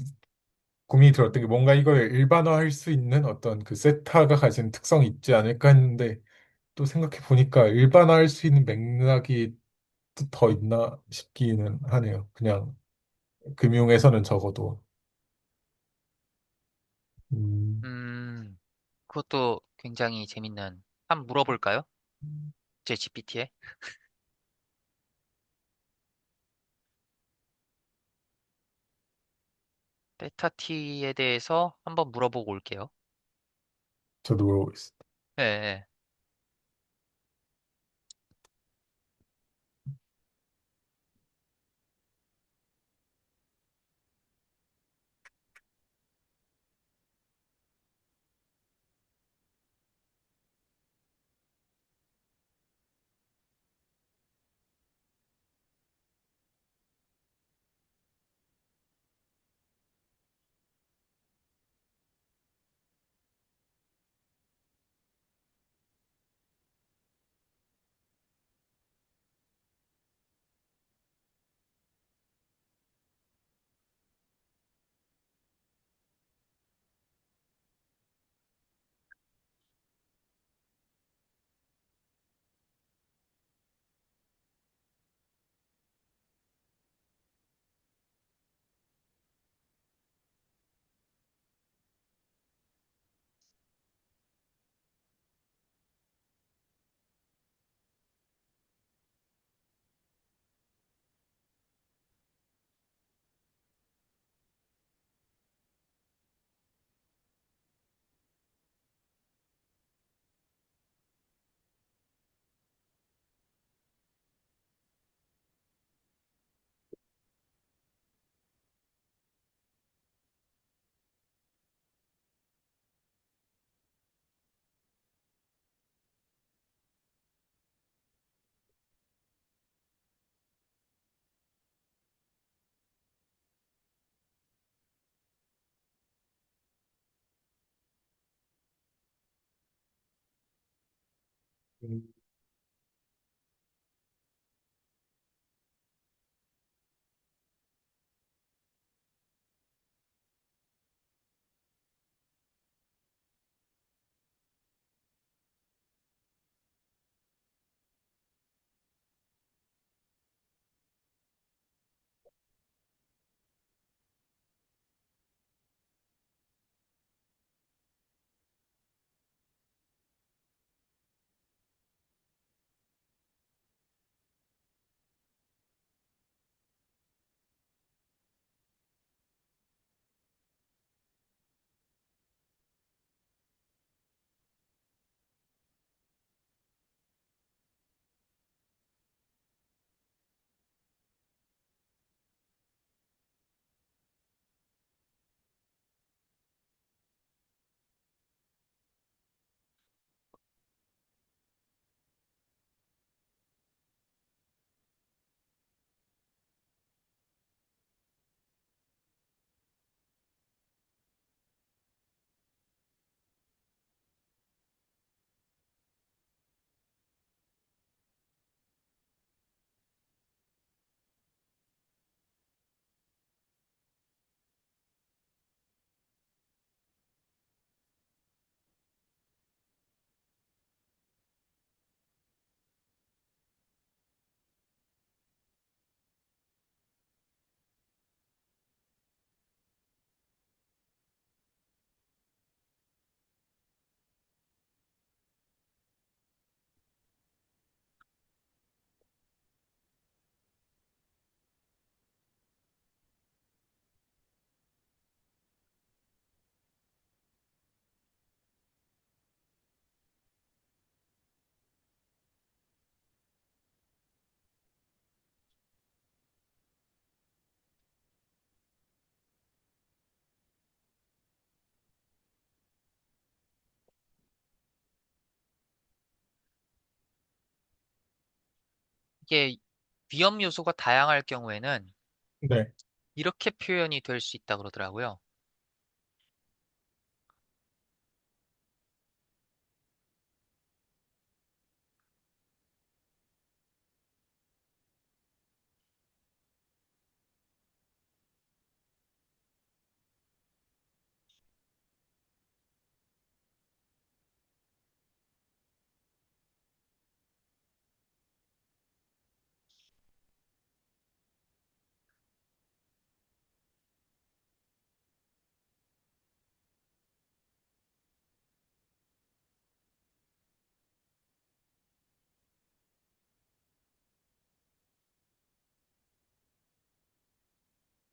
고민이 들었던 게 뭔가 이걸 일반화할 수 있는 어떤 그 세타가 가진 특성이 있지 않을까 했는데, 또 생각해 보니까 일반화할 수 있는 맥락이 또 더 있나 싶기는 하네요. 그냥 금융에서는 적어도. 음, 음, 그것도 굉장히 재밌는. 한번 물어볼까요? 제 GPT에. 베타 T에 대해서 한번 물어보고 올게요. 저도 모르겠어요. 네, 네. 음, 이게 위험 요소가 다양할 경우에는 네. 이렇게 표현이 될 수 있다 그러더라고요.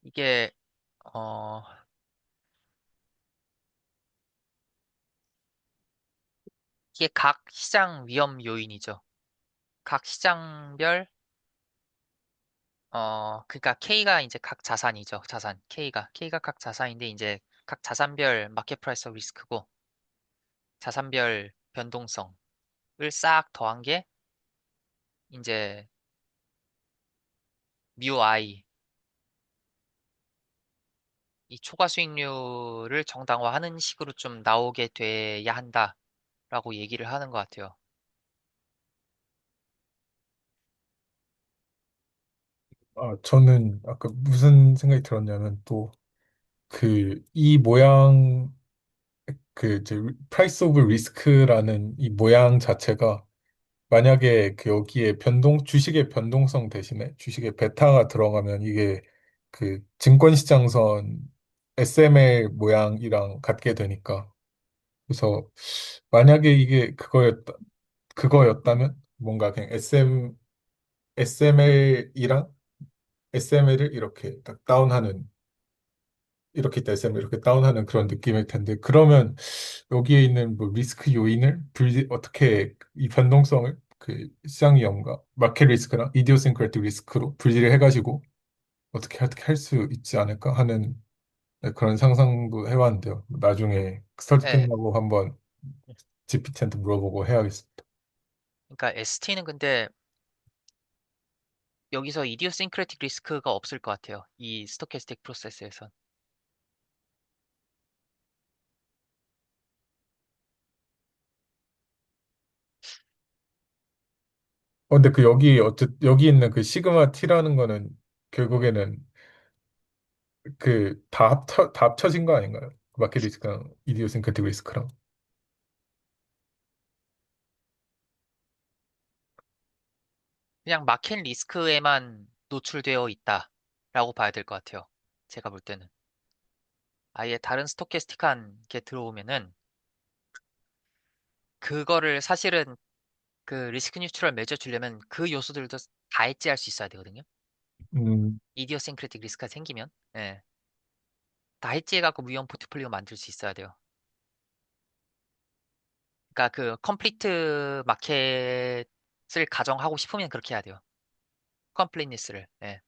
이게 어, 이게 각 시장 위험 요인이죠. 각 시장별 그러니까 K가 이제 각 자산이죠. 자산 K가 각 자산인데 이제 각 자산별 마켓 프라이스 리스크고 자산별 변동성을 싹 더한 게 이제 뮤 I 이 초과 수익률을 정당화하는 식으로 좀 나오게 돼야 한다라고 얘기를 하는 것 같아요. 저는 아까 무슨 생각이 들었냐면 또 그 이 모양 그 이제 프라이스 오브 리스크라는 이 모양 자체가 만약에 그 여기에 주식의 변동성 대신에 주식의 베타가 들어가면 이게 그 증권시장선 SML 모양이랑 같게 되니까 그래서 만약에 이게 그거였다면 뭔가 그냥 SML이랑 SML을 이렇게 딱 다운하는 이렇게 있다 SM 이렇게 다운하는 그런 느낌일 텐데 그러면 여기에 있는 뭐 리스크 요인을 어떻게 이 변동성을 그 시장 위험과 마켓 리스크랑 이디오싱크래틱 리스크로 분리를 해가지고 어떻게 할 수 있지 않을까 하는 네, 그런 상상도 해봤는데요. 나중에 스터디 네, 끝나고 한번 GPT한테 물어보고 해야겠습니다. 그러니까 ST는 근데 여기서 이디오싱크래틱 리스크가 없을 것 같아요. 이 스토캐스틱 프로세스에선. 근데 그 여기 있는 그 시그마 T라는 거는 결국에는 그 다 합쳐진 거 아닌가요? 마켓 리스크랑 이디오싱크틱 리스크랑. 그냥 마켓 리스크에만 노출되어 있다라고 봐야 될 것 같아요. 제가 볼 때는. 아예 다른 스토캐스틱한 게 들어오면은 그거를 사실은 그 리스크 뉴트럴 매겨 주려면 그 요소들도 다 해지할 수 있어야 되거든요. 음, 이디오싱크리틱 리스크가 생기면 예. 다 해지해갖고 무형 포트폴리오 만들 수 있어야 돼요. 그러니까 그 컴플리트 마켓을 가정하고 싶으면 그렇게 해야 돼요. 컴플리니스를. 예.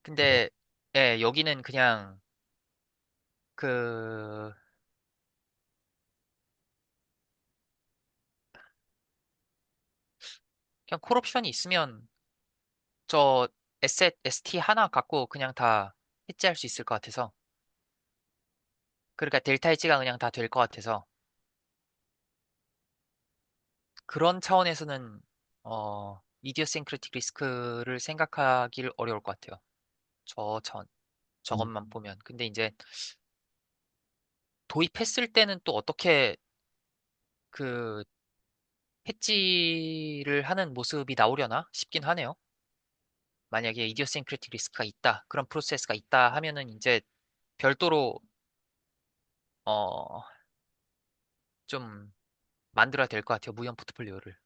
근데 예, 여기는 그 그냥 콜옵션이 있으면 저 에셋 ST 하나 갖고 그냥 다 해지할 수 있을 것 같아서 그러니까 델타 해지가 그냥 다 될 것 같아서 그런 차원에서는 이디어싱크리틱 리스크를 생각하길 어려울 것 같아요. 저 차원 음, 저것만 보면. 근데 이제 도입했을 때는 또 어떻게 그 해지를 하는 모습이 나오려나 싶긴 하네요. 만약에 이디어싱크리틱 리스크가 있다, 그런 프로세스가 있다 하면은 이제 별도로 어, 좀 만들어야 될 것 같아요. 무형 포트폴리오를.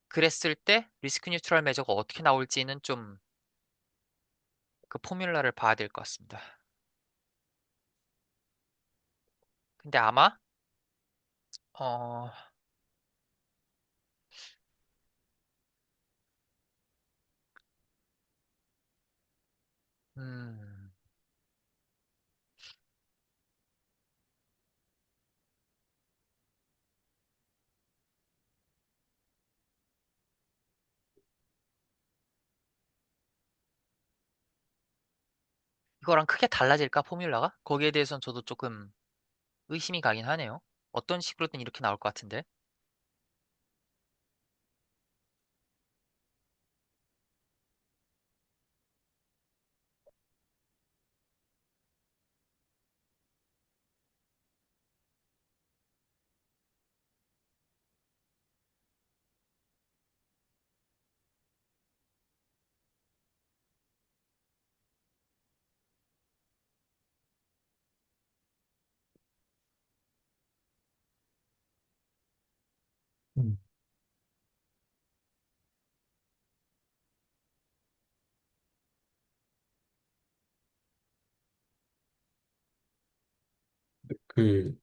그랬을 때 리스크 뉴트럴 매저가 어떻게 나올지는 좀 그 포뮬라를 봐야 될 것 같습니다. 근데 아마 어, 음, 이거랑 크게 달라질까 포뮬라가? 거기에 대해서는 저도 조금 의심이 가긴 하네요. 어떤 식으로든 이렇게 나올 것 같은데. 음. 그,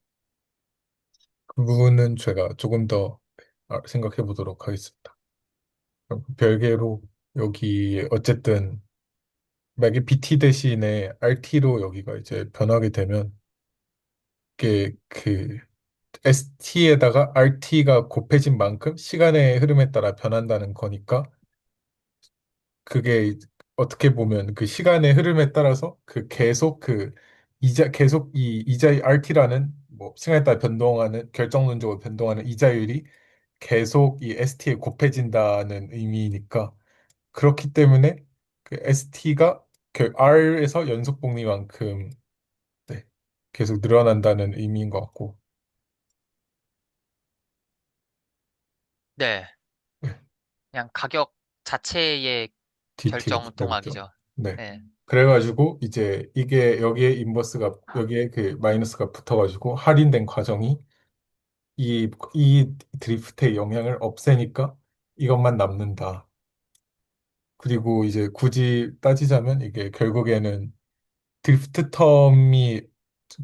그 부분은 제가 조금 더 생각해 보도록 하겠습니다. 그럼 별개로 여기 어쨌든 만약에 BT 대신에 RT로 여기가 이제 변하게 되면 이게 그 ST에다가 RT가 곱해진 만큼 시간의 흐름에 따라 변한다는 거니까 그게 어떻게 보면 그 시간의 흐름에 따라서 그 계속 그 계속 이 이자의 RT라는 뭐 시간에 따라 변동하는 결정론적으로 변동하는 이자율이 계속 이 ST에 곱해진다는 의미니까 그렇기 때문에 그 ST가 그 R에서 연속 복리만큼 네, 계속 늘어난다는 의미인 것 같고 네. 네, 그냥 가격 자체의 DT가 결정 붙어야겠죠. 동학이죠. 네. 네. 그래가지고 이제 이게 여기에 인버스가 여기에 그 마이너스가 붙어가지고 할인된 과정이 이 드리프트의 영향을 없애니까 이것만 남는다. 그리고 이제 굳이 따지자면 이게 결국에는 드리프트 텀이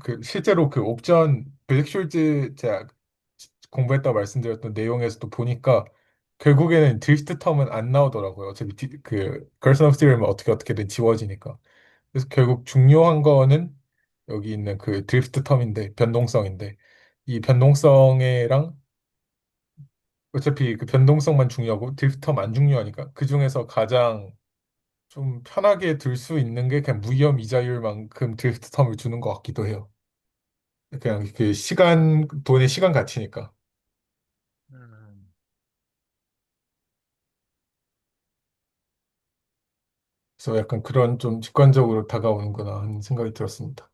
그 실제로 그 옵션 블랙쇼즈 제가 공부했다고 말씀드렸던 내용에서도 보니까 결국에는 드리프트 텀은 안 나오더라고요. 어차피 그 걸슨 오브 스티름은 어떻게든 지워지니까. 그래서 결국 중요한 거는 여기 있는 그 드리프트 텀인데 변동성인데 이 변동성이랑 어차피 그 변동성만 중요하고 드리프트 텀 안 중요하니까 그 중에서 가장 좀 편하게 들 수 있는 게 그냥 무위험 이자율만큼 드리프트 텀을 주는 것 같기도 해요. 그냥 그 돈의 시간 가치니까. 음, 그래서 약간 그런 좀 직관적으로 다가오는구나 하는 생각이 들었습니다.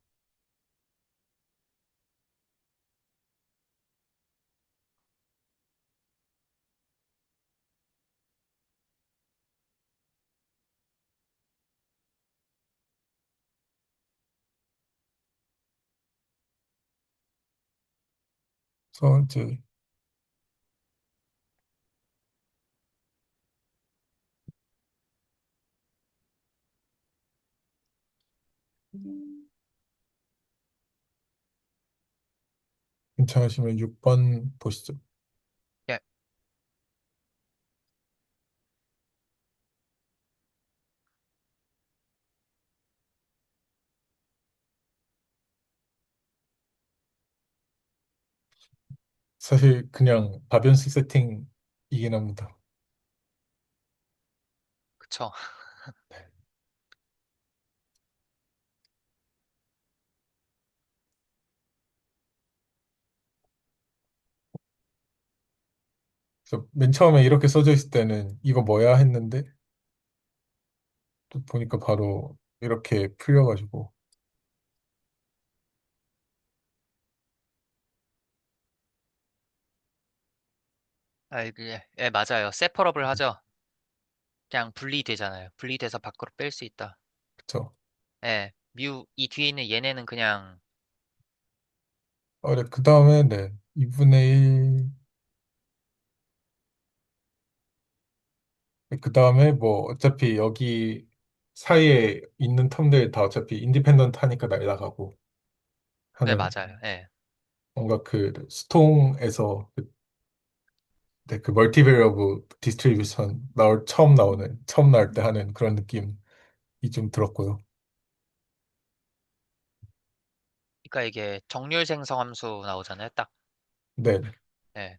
그래서 이제 괜찮으시면 6번 보시죠. 예, 사실 그냥 다변수 세팅이긴 합니다. 그쵸. 그래서 맨 처음에 이렇게 써져 있을 때는 이거 뭐야 했는데 또 보니까 바로 이렇게 풀려가지고 아, 예, 맞아요. 세퍼럽을 하죠. 그냥 분리되잖아요. 분리돼서 밖으로 뺄 수 있다. 그쵸. 예, 이 뒤에 있는 얘네는 그냥, 네, 그 다음에 네 2분의 1, 그 다음에 뭐 어차피 여기 사이에 있는 텀들 다 어차피 인디펜던트 하니까 날라가고 네, 하는 맞아요. 예. 뭔가 그 스통에서 네, 그 멀티베리어블 디스트리뷰션 처음 나올 때 하는 그런 느낌이 좀 들었고요. 그러니까 이게 정률 생성함수 나오잖아요. 딱. 네, 예.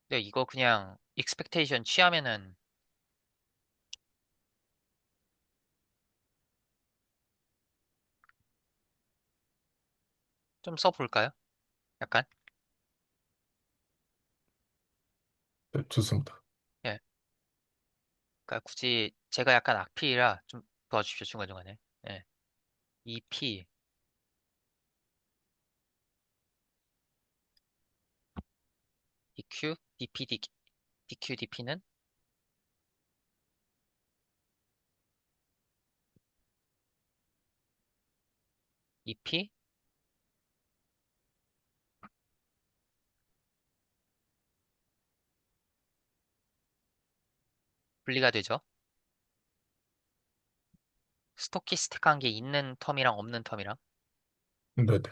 근데 이거 그냥 익스펙테이션 취하면은 좀 써볼까요? 약간? 네, 좋습니다. 예. 그러니까 굳이 제가 약간 악필이라 좀 도와주십시오, 중간중간에. 예. EP, DQ, DP, DQ, DP는 EP 분리가 되죠. 스토키스틱한 게 있는 텀이랑 없는 텀이랑. 네, 네.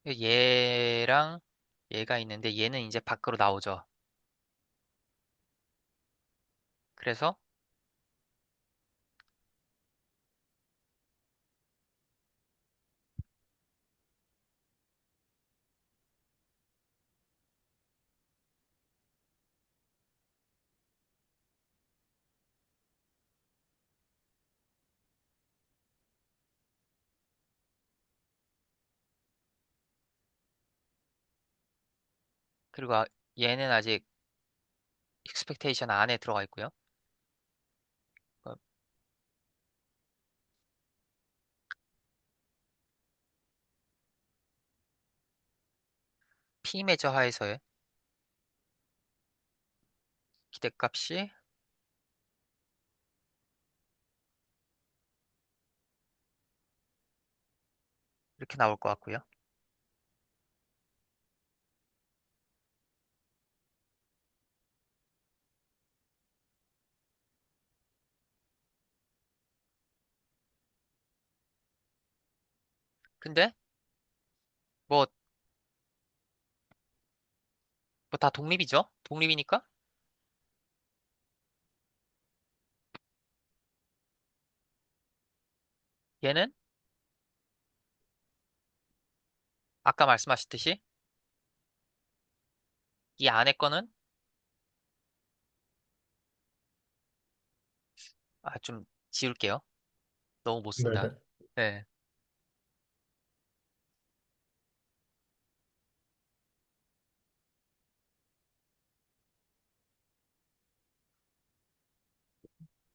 얘랑 얘가 있는데 얘는 이제 밖으로 나오죠. 그래서 그리고 얘는 아직 expectation 안에 들어가 있고요. 어, P 매저 하에서의 기대값이 이렇게 나올 것 같고요. 근데 뭐, 뭐 다 독립이죠? 독립이니까 얘는 아까 말씀하셨듯이 이 안에 거는 좀 지울게요. 너무 못 쓴다. 네네. 네.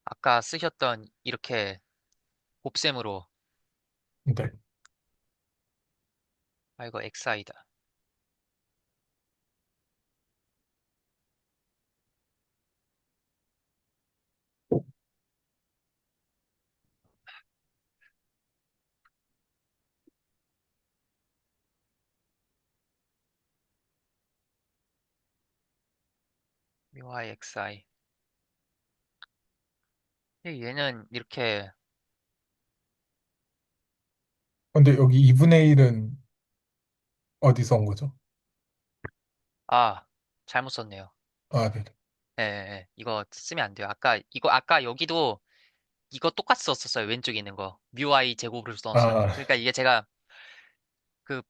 아까 쓰셨던 이렇게 곱셈으로 네. 이거 XI다. UI XI. 얘는 이렇게 근데 여기 2분의 1은 어디서 온 거죠? 아 잘못 썼네요. 아, 네네. 예, 예, 예. 이거 쓰면 안 돼요. 아까 여기도 이거 똑같이 썼었어요. 왼쪽에 있는 거. 뮤I 제곱으로 써놨어요. 아, 그러니까 이게 제가 그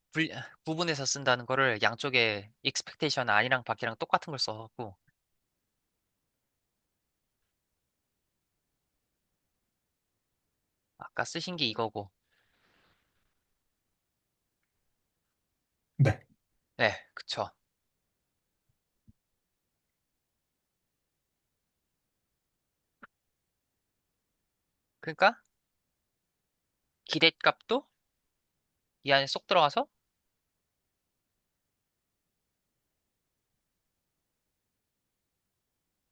구분해서 쓴다는 거를 양쪽에 expectation 안이랑 밖이랑 똑같은 걸 써갖고 아까 쓰신 게 이거고. 네. 네, 그쵸. 그러니까 기대값도 이 안에 쏙 들어가서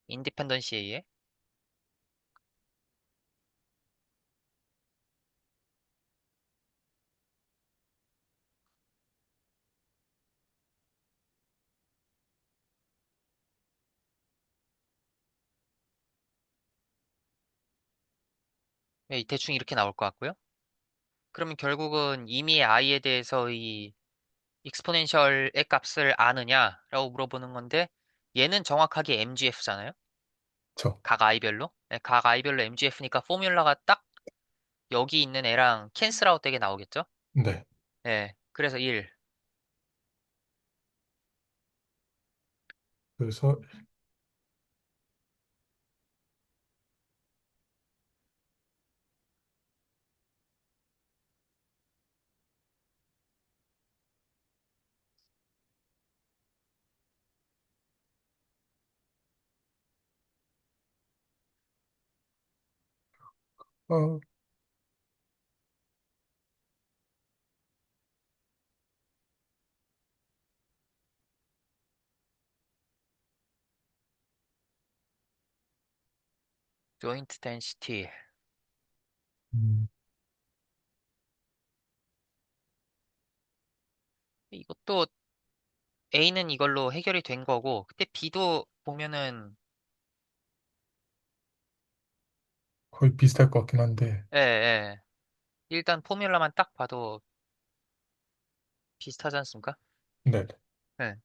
인디펜던시에 의해 대충 이렇게 나올 것 같고요. 그러면 결국은 이미 i에 대해서 이 익스포넨셜의 값을 아느냐라고 물어보는 건데 얘는 정확하게 MGF잖아요. 저. 각 i별로. 네, 각 i별로 MGF니까 포뮬러가 딱 여기 있는 애랑 캔슬 아웃 되게 나오겠죠? 네. 네, 그래서 1. 그래서, 어, joint density. 음, 이것도 A는 이걸로 해결이 된 거고 그때 B도 보면은 거의 비슷할 것 같긴 한데, 예, 예. 일단 포뮬러만 딱 봐도 비슷하지 않습니까? 네. 예.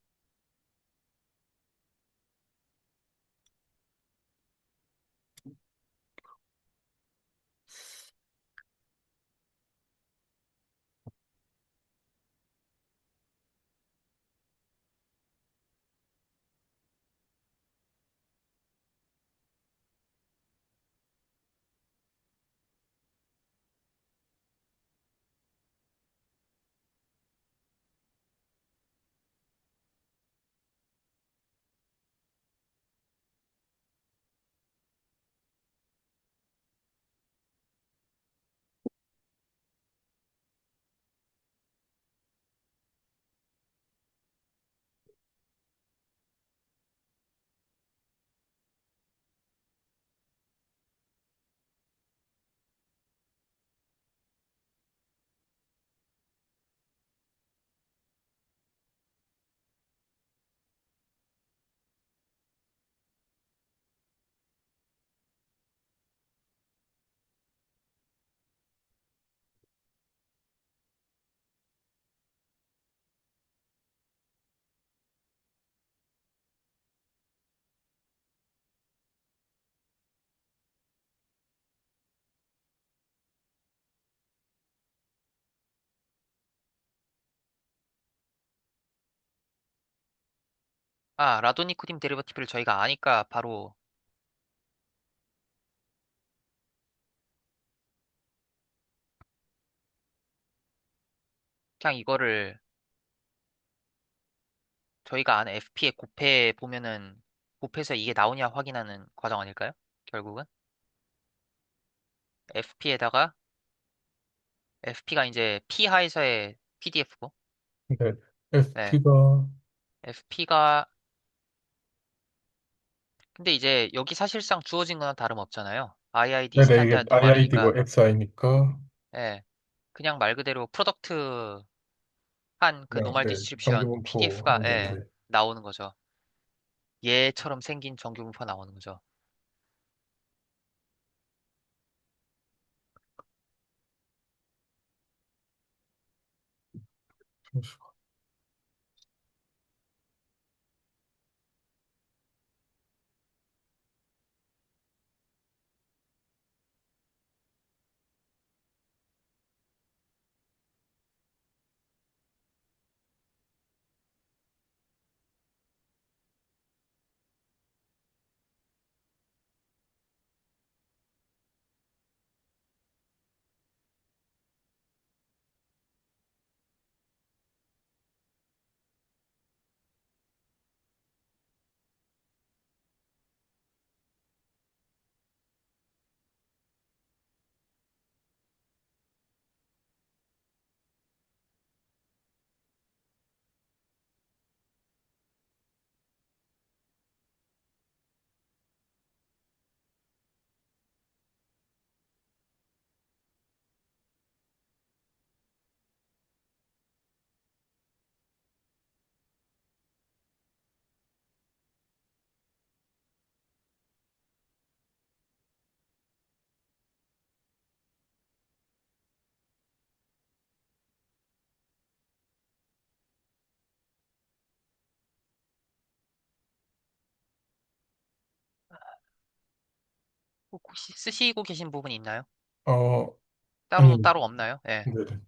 아, 라도니코딘 데리버티브를 저희가 아니까 바로 그냥 이거를 저희가 아는 FP에 곱해 보면은 곱해서 이게 나오냐 확인하는 과정 아닐까요? 결국은 FP에다가 FP가 이제 P 하에서의 PDF고, 네. 네, FP가, FP가 근데 이제 여기 사실상 주어진 거는 다름없잖아요. IID 네네, 이게 스탠다드 IID고 도마르니까, XI니까, 예, 그냥 말 그대로 프로덕트 한 그 그냥, 노멀 네, 디스트리뷰션 정규분포 PDF가 하는 예, 건데, 나오는 거죠. 얘처럼 생긴 정규 분포가 나오는 거죠. 잠시만. 혹시 쓰시고 계신 부분이 있나요? 어, 따로 아니, 따로 없나요? 예. 네네.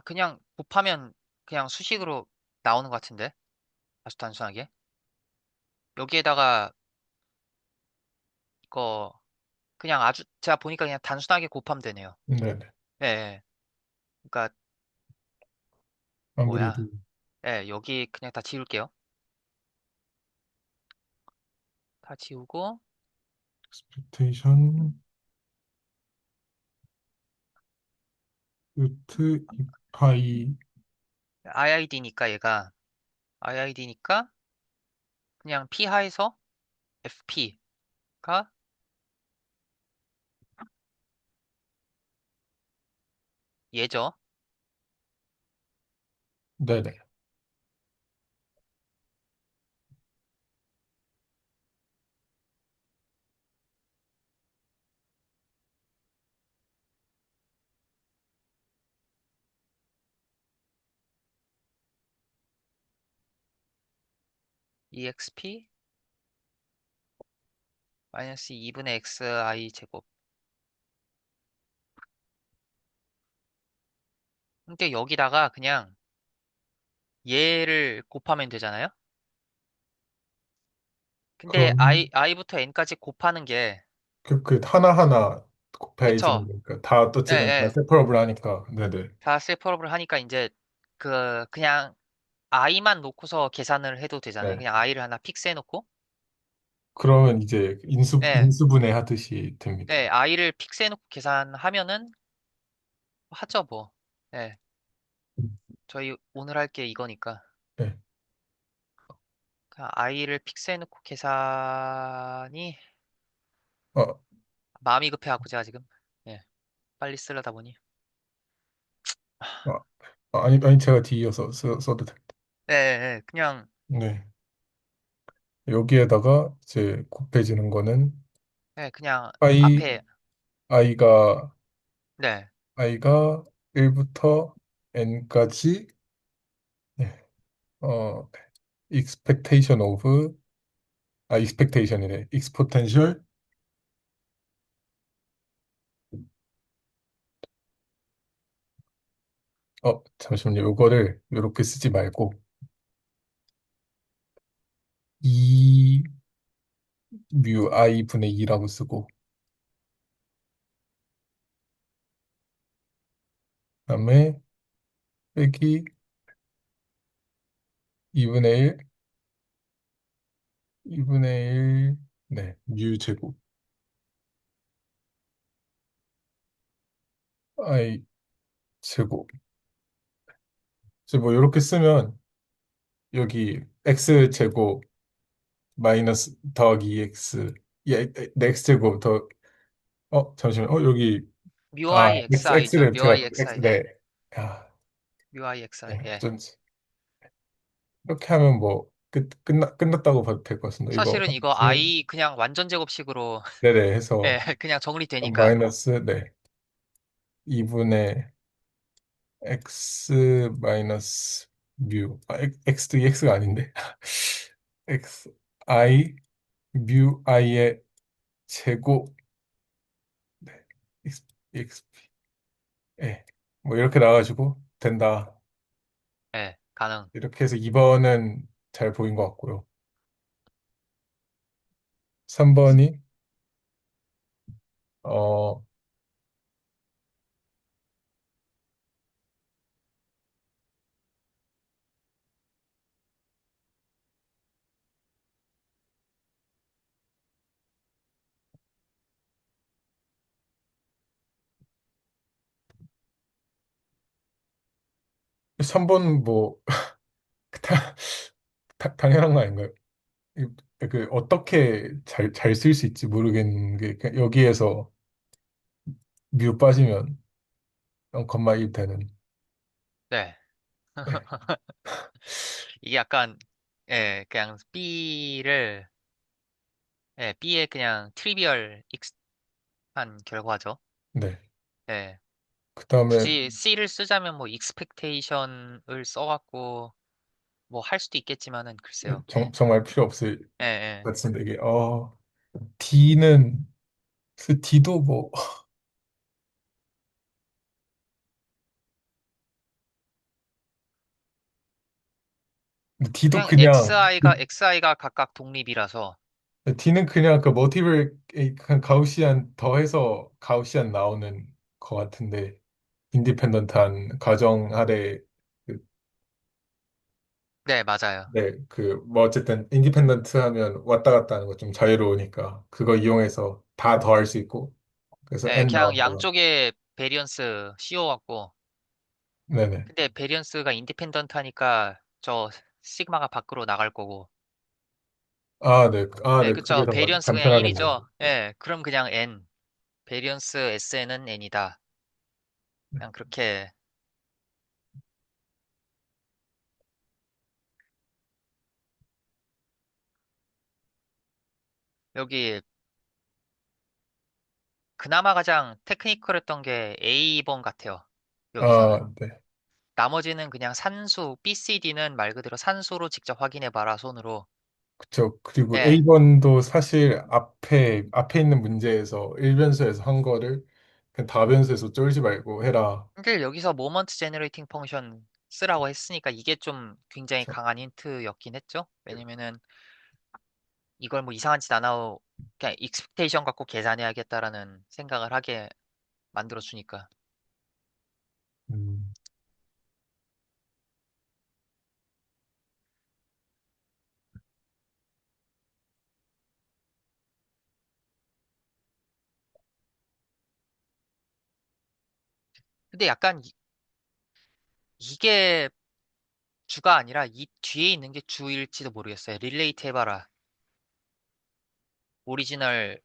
그냥 곱하면 그냥 수식으로 나오는 것 같은데. 아주 단순하게. 여기에다가 이거 그냥 아주 제가 보니까 그냥 단순하게 곱하면 되네요. 네네. 예. 예. 그러니까 안 그래도, 뭐야? 예, 여기 그냥 다 지울게요. 다 지우고 expectation, 루트, 이파이, IID니까 얘가 IID니까 그냥 P 하에서 FP가 얘죠. 네네. EXP 마이너스 2분의 XI 제곱. 근데 여기다가 그냥 얘를 곱하면 되잖아요. 근데 그럼, I부터 N까지 곱하는 게 하나하나 곱해지는 그쵸? 거니까 다 예, 어쨌든 다 예. 세퍼러블 하니까. 네네. 다 셀프업을 하니까 이제 그냥 i만 놓고서 계산을 해도 되잖아요. 네. 그냥 i를 하나 픽스해 놓고, 그러면 이제 예, 인수분해 하듯이 됩니다. 예, i를 픽스해 놓고 계산하면은 하죠, 뭐. 예, 저희 오늘 할 게 이거니까. 네. 그냥 i를 픽스해 놓고 계산이 어, 마음이 급해갖고 제가 지금, 예, 빨리 쓰려다 보니. 아, 아니 제가 D여서 써도 됩니다. 예, 예, 예, 그냥, 네. 여기에다가 이제 곱해지는 거는 예, 그냥 i 앞에, i가 네, i가 1부터 n까지 네. 어 expectation of expectation이래. exponential 잠시만요. 요거를 요렇게 쓰지 말고 2 뮤 i 분의 2라고 쓰고 그다음에 빼기 2분의 1 2분의 1 네, 뮤 제곱 i 제곱 이제 뭐 이렇게 쓰면 여기 x 제곱 마이너스 더하기 2x x 제곱 더 잠시만 여기 뮤i xi죠. x를 제가 뮤i xi, 네 예, 아, 뮤i xi, 네, 예. 어쩐지 이렇게 하면 뭐 끝났다고 봐도 될 것 같습니다. 이거 사실은 이거 i 그냥 완전 제곱식으로, 네네 예, 해서 그냥 정리되니까, 마이너스 네 2분의 x 마이너스 x도 x가 아닌데 x i 뮤 i의 제곱 네 x x 예. 뭐 이렇게 나와가지고 된다. 예, 가능. 이렇게 해서 2번은 잘 보인 것 같고요. 3번이 3번 뭐 다, 당연한 거 아닌가요? 그 어떻게 잘 쓸 수 있지 모르겠는 게 그냥 여기에서 뮤 빠지면 0,1 되는 네. 네. 이게 약간, 예, 그냥 B를, 예, B의 그냥 트리비얼 익스한 결과죠. 네. 예. 그 다음에 굳이 C를 쓰자면 뭐 익스펙테이션을 써갖고 뭐 할 수도 있겠지만은 글쎄요. 정말 필요 없을 예, 예. 것 같은데 이게 D는 그 D도 뭐 D도 그냥 그냥 XI가 각각 독립이라서, D는 그냥 그 모티브를 그냥 가우시안 더해서 가우시안 나오는 것 같은데 인디펜던트한 가정 아래 그, 네, 맞아요. 네, 그 뭐 어쨌든 인디펜던트 하면 왔다 갔다 하는 거 좀 자유로우니까 그거 이용해서 다 더할 수 있고 그래서 예, N 그냥 나온 거가 양쪽에 베리언스 씌워갖고, 네네 근데 베리언스가 인디펜던트 하니까 저 시그마가 밖으로 나갈 거고, 네 네, 그게 그쵸. 더 베리언스 그냥 간편하겠네요. 1이죠. 예, 그럼 그냥 N. 베리언스 SN은 N이다. 그냥 그렇게, 여기 그나마 가장 테크니컬했던 게 A번 같아요. 여기서는. 네 나머지는 그냥 산수, BCD는 말 그대로 산수로 직접 확인해 봐라, 손으로. 그쵸. 그리고 예. A번도 사실 앞에 있는 문제에서 1변수에서 한 거를 그냥 다변수에서 쫄지 말고 해라. 근데 여기서 모먼트 제너레이팅 펑션 쓰라고 했으니까 이게 좀 굉장히 그쵸. 강한 힌트였긴 했죠. 왜냐면은 이걸 뭐 이상한 짓 안 하고 그냥 익스펙테이션 갖고 계산해야겠다라는 생각을 하게 만들어 주니까. 음, 근데 약간 이게 주가 아니라 이 뒤에 있는 게 주일지도 모르겠어요. 릴레이트 해봐라. 오리지널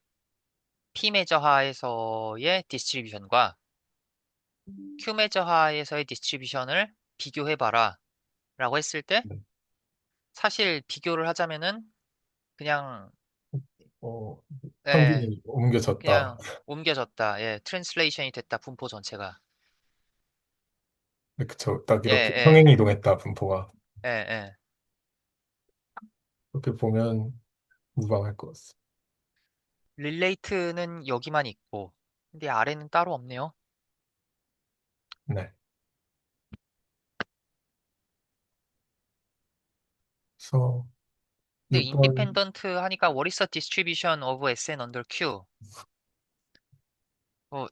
P 매저하에서의 디스트리뷰션과 Q 매저하에서의 디스트리뷰션을 비교해봐라. 라고 했을 때 네. 사실 비교를 하자면은 그냥 어, 예, 평균이 옮겨졌다. 그냥 옮겨졌다. 예, 트랜슬레이션이 됐다. 분포 전체가. 네, 그쵸. 딱 예, 이렇게 예, 평행 이동했다, 분포가. 예, 예. 그렇게 보면 무방할 것 같습니다. 릴레이트는 여기만 있고 근데 아래는 따로 없네요. 네. 그래서 근데 이번 인디펜던트 하니까 what is the distribution of SN under Q? 어,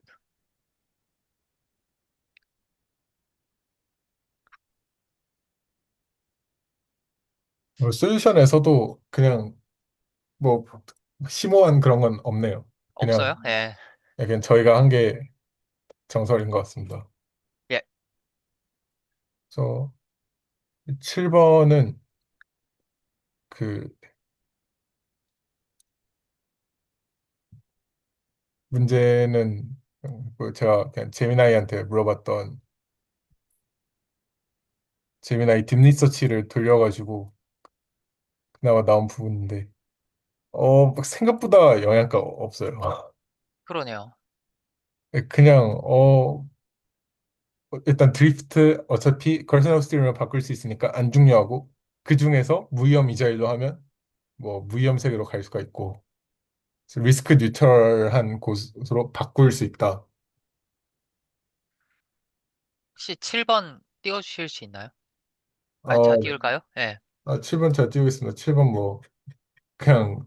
솔루션에서도 그냥 뭐 심오한 그런 건 없네요. 그냥 없어요? 예. 약간 저희가 한 게 정설인 것 같습니다. 예. 그래서 7번은 그 문제는 뭐 제가 그냥 제미나이한테 물어봤던 제미나이 딥리서치를 돌려가지고 그나마 나온 부분인데 막 생각보다 영향가 없어요. 그러네요. 그냥 일단 드리프트 어차피 걸스너스 스티링을 바꿀 수 있으니까 안 중요하고 그 중에서 무위험 미자일로 하면 뭐 무위험 세계로 갈 수가 있고 그래서 리스크 뉴트럴한 곳으로 바꿀 수 있다. 혹시 7번 띄워주실 수 있나요? 아, 제가 어, 띄울까요? 예. 7번 잘 띄우고 있습니다. 7번 뭐 그냥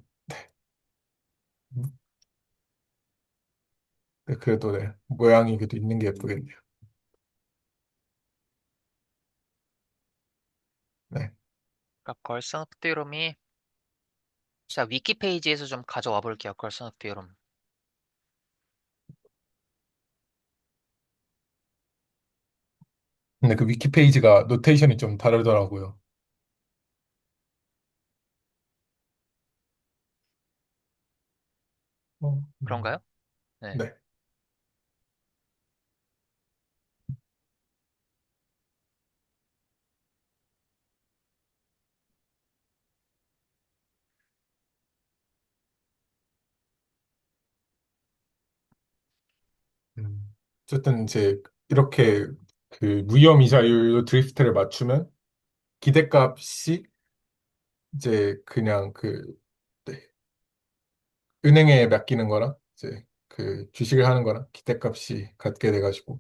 그래도 네 모양이 그래도 있는 게 예쁘겠네요. 네. 그러니까 걸스너프 띠룸이 자, 위키 페이지에서 좀 가져와 볼게요. 걸스너프 띠룸. 근데 그 위키 페이지가 노테이션이 좀 다르더라고요. 어, 그런가요? 네. 네. 어쨌든 이제 이렇게 그 무위험 이자율로 드리프트를 맞추면 기대값이 이제 그냥 네, 은행에 맡기는 거랑 이제 그 주식을 하는 거랑 기대값이 같게 돼가지고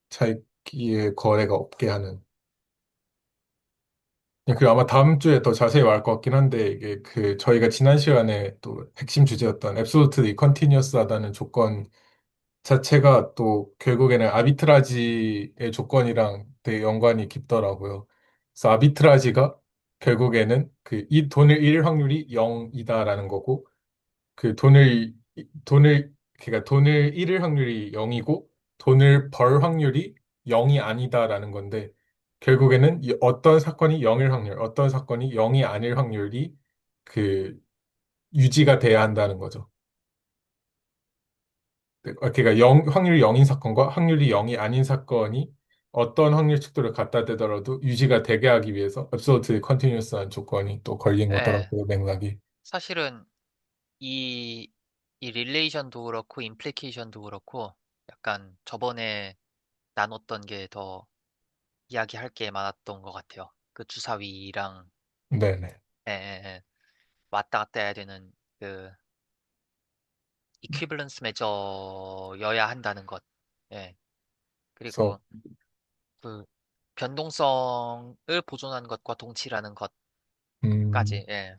차익의 거래가 없게 하는. 그리고 아마 다음 주에 더 자세히 말할 것 같긴 한데 이게 그 저희가 지난 시간에 또 핵심 주제였던 앱솔루트리 컨티뉴어스하다는 조건 자체가 또 결국에는 아비트라지의 조건이랑 되게 연관이 깊더라고요. 그래서 아비트라지가 결국에는 그 이 돈을 잃을 확률이 0이다라는 거고 그 그러니까 돈을 잃을 확률이 0이고 돈을 벌 확률이 0이 아니다라는 건데 결국에는 이 어떤 사건이 0일 확률, 어떤 사건이 0이 아닐 확률이 그 유지가 돼야 한다는 거죠. 네, 그러니까 확률이 0인 사건과 확률이 0이 아닌 사건이 어떤 확률 측도를 갖다 대더라도 유지가 되게 하기 위해서 absolute continuous한 조건이 또 걸린 예. 거더라고요, 맥락이. 사실은 이, 이 릴레이션도 그렇고, 임플리케이션도 그렇고, 약간 저번에 나눴던 게 더 이야기할 게 많았던 것 같아요. 그 주사위랑, 네네. 예, 예, 예. 왔다 갔다 해야 되는 그 이퀴밸런스 매저여야 한다는 것. 예. 그래서 그리고 그 변동성을 보존하는 것과 동치라는 것. 음, 예.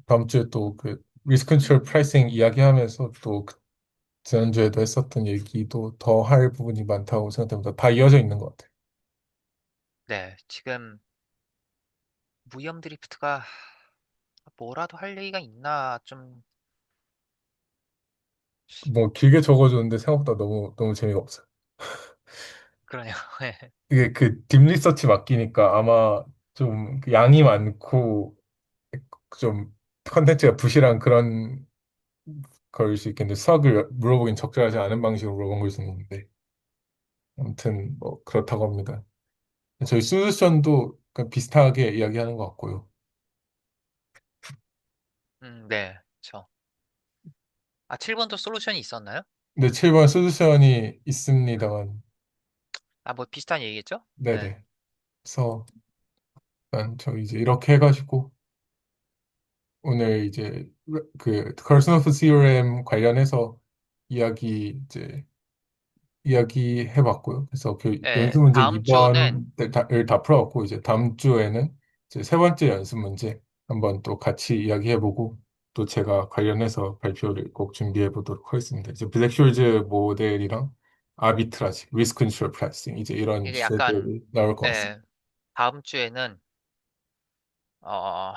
다음 주에 또 그 리스크 컨트롤 프라이싱 이야기하면서 또 지난주에도 했었던 얘기도 더 할 부분이 많다고 생각합니다. 다 이어져 있는 것 같아요. 네. 지금 무이엄 드리프트가 뭐라도 할 얘기가 있나 좀 뭐 길게 적어줬는데 생각보다 너무 너무 재미가 없어요. 그러네요. 예. 이게 그 딥 리서치 맡기니까 아마 좀그 양이 많고 좀 컨텐츠가 부실한 그런 걸 수 있겠는데 수학을 물어보긴 적절하지 않은 방식으로 물어본 걸 수 있는데 아무튼 뭐 그렇다고 합니다. 저희 솔루션도 비슷하게 이야기하는 것 같고요. 네. 저. 아, 7번도 솔루션이 있었나요? 근데 7번 솔루션이 있습니다만 아, 뭐 비슷한 얘기겠죠? 네. 네네. 그래서 일단 저 이제 이렇게 해가지고 오늘 이제 그 커슨오프 CRM 관련해서 이야기 이제 이야기해봤고요. 그래서 그 예. 연습 문제 다음 주는 2번을 다 풀어왔고 이제 다음 주에는 이제 세 번째 연습 문제 한번 또 같이 이야기해보고 또 제가 관련해서 발표를 꼭 준비해 보도록 하겠습니다. 이제 블랙쇼즈 모델이랑 아비트라지, 리스크 컨트롤 프라이싱 이제 이런 이게 약간 주제들이 나올 것 같습니다. 예. 다음 주에는 어,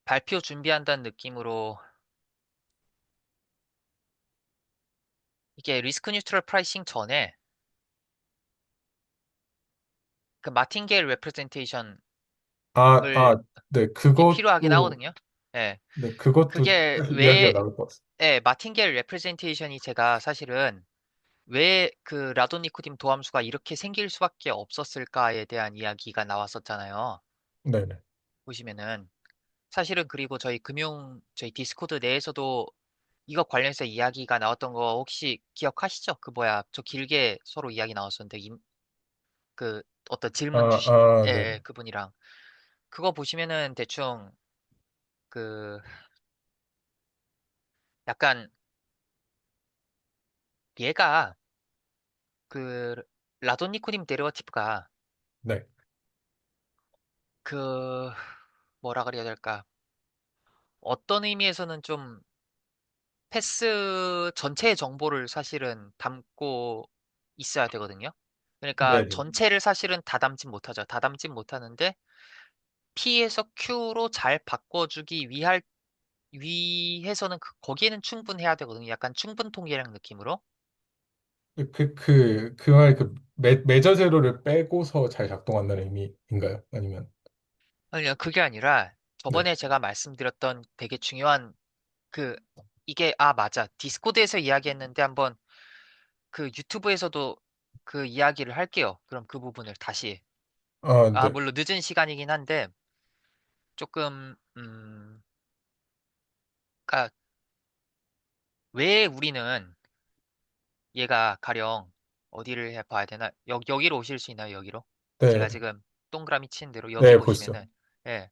발표 준비한다는 느낌으로 이게 리스크 뉴트럴 프라이싱 전에 그 마틴게일 레프레젠테이션을 네, 이 필요하긴 그것도 하거든요. 예. 네, 그것도 그게 이야기가 왜 나올 것 같습니다. 예, 마틴게일 레프레젠테이션이 제가 사실은 왜 그 라돈니코딘 도함수가 이렇게 생길 수밖에 없었을까에 대한 이야기가 나왔었잖아요. 네네. 보시면은 사실은 그리고 저희 디스코드 내에서도 이거 관련해서 이야기가 나왔던 거 혹시 기억하시죠? 그 뭐야 저 길게 서로 이야기 나왔었는데 그 어떤 질문 주신 예, 네, 예, 그분이랑 그거 보시면은 대충 그 약간 얘가 그 라돈니코딘 데리버티브가 네, 그 뭐라 그래야 될까? 어떤 의미에서는 좀 패스 전체의 정보를 사실은 담고 있어야 되거든요. 그러니까 네, 네. 전체를 사실은 다 담진 못하죠. 다 담진 못하는데 P에서 Q로 잘 바꿔주기 위해서는 거기에는 충분해야 되거든요. 약간 충분 통계량 느낌으로. 그 말, 매저 제로를 빼고서 잘 작동한다는 의미인가요? 아니면, 아니요, 그게 아니라 네. 저번에 제가 말씀드렸던 되게 중요한 그 이게 아 맞아 디스코드에서 이야기했는데 한번 그 유튜브에서도 그 이야기를 할게요. 그럼 그 부분을 다시 아 네, 물론 늦은 시간이긴 한데 조금 그러니까 왜 우리는 얘가 가령 어디를 해봐야 되나 여기로 오실 수 있나요? 여기로 제가 네, 지금 동그라미 친 대로 여기 네, 보시죠. 보시면은 예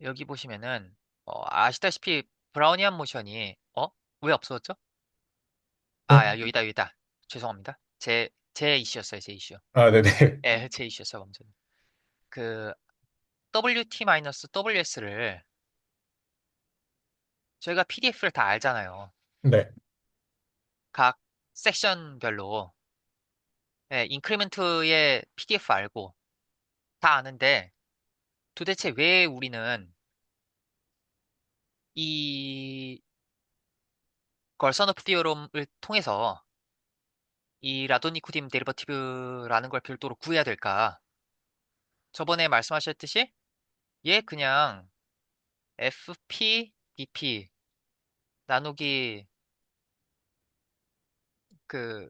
여기 보시면은 아시다시피 브라우니안 모션이 왜 없어졌죠? 네? 여기다 여기다 죄송합니다. 제 이슈였어요. 제 이슈. 네네. 예, 제 이슈였어요. 먼저. 그 WT-WS를 저희가 PDF를 다 알잖아요. 네. 각 섹션별로. 예, 인크리먼트의 PDF 알고 다 아는데 도대체 왜 우리는 이 걸선오프 디어럼을 통해서 이 라도니코딘 데리버티브라는 걸 별도로 구해야 될까? 저번에 말씀하셨듯이 얘 그냥 FP, BP 나누기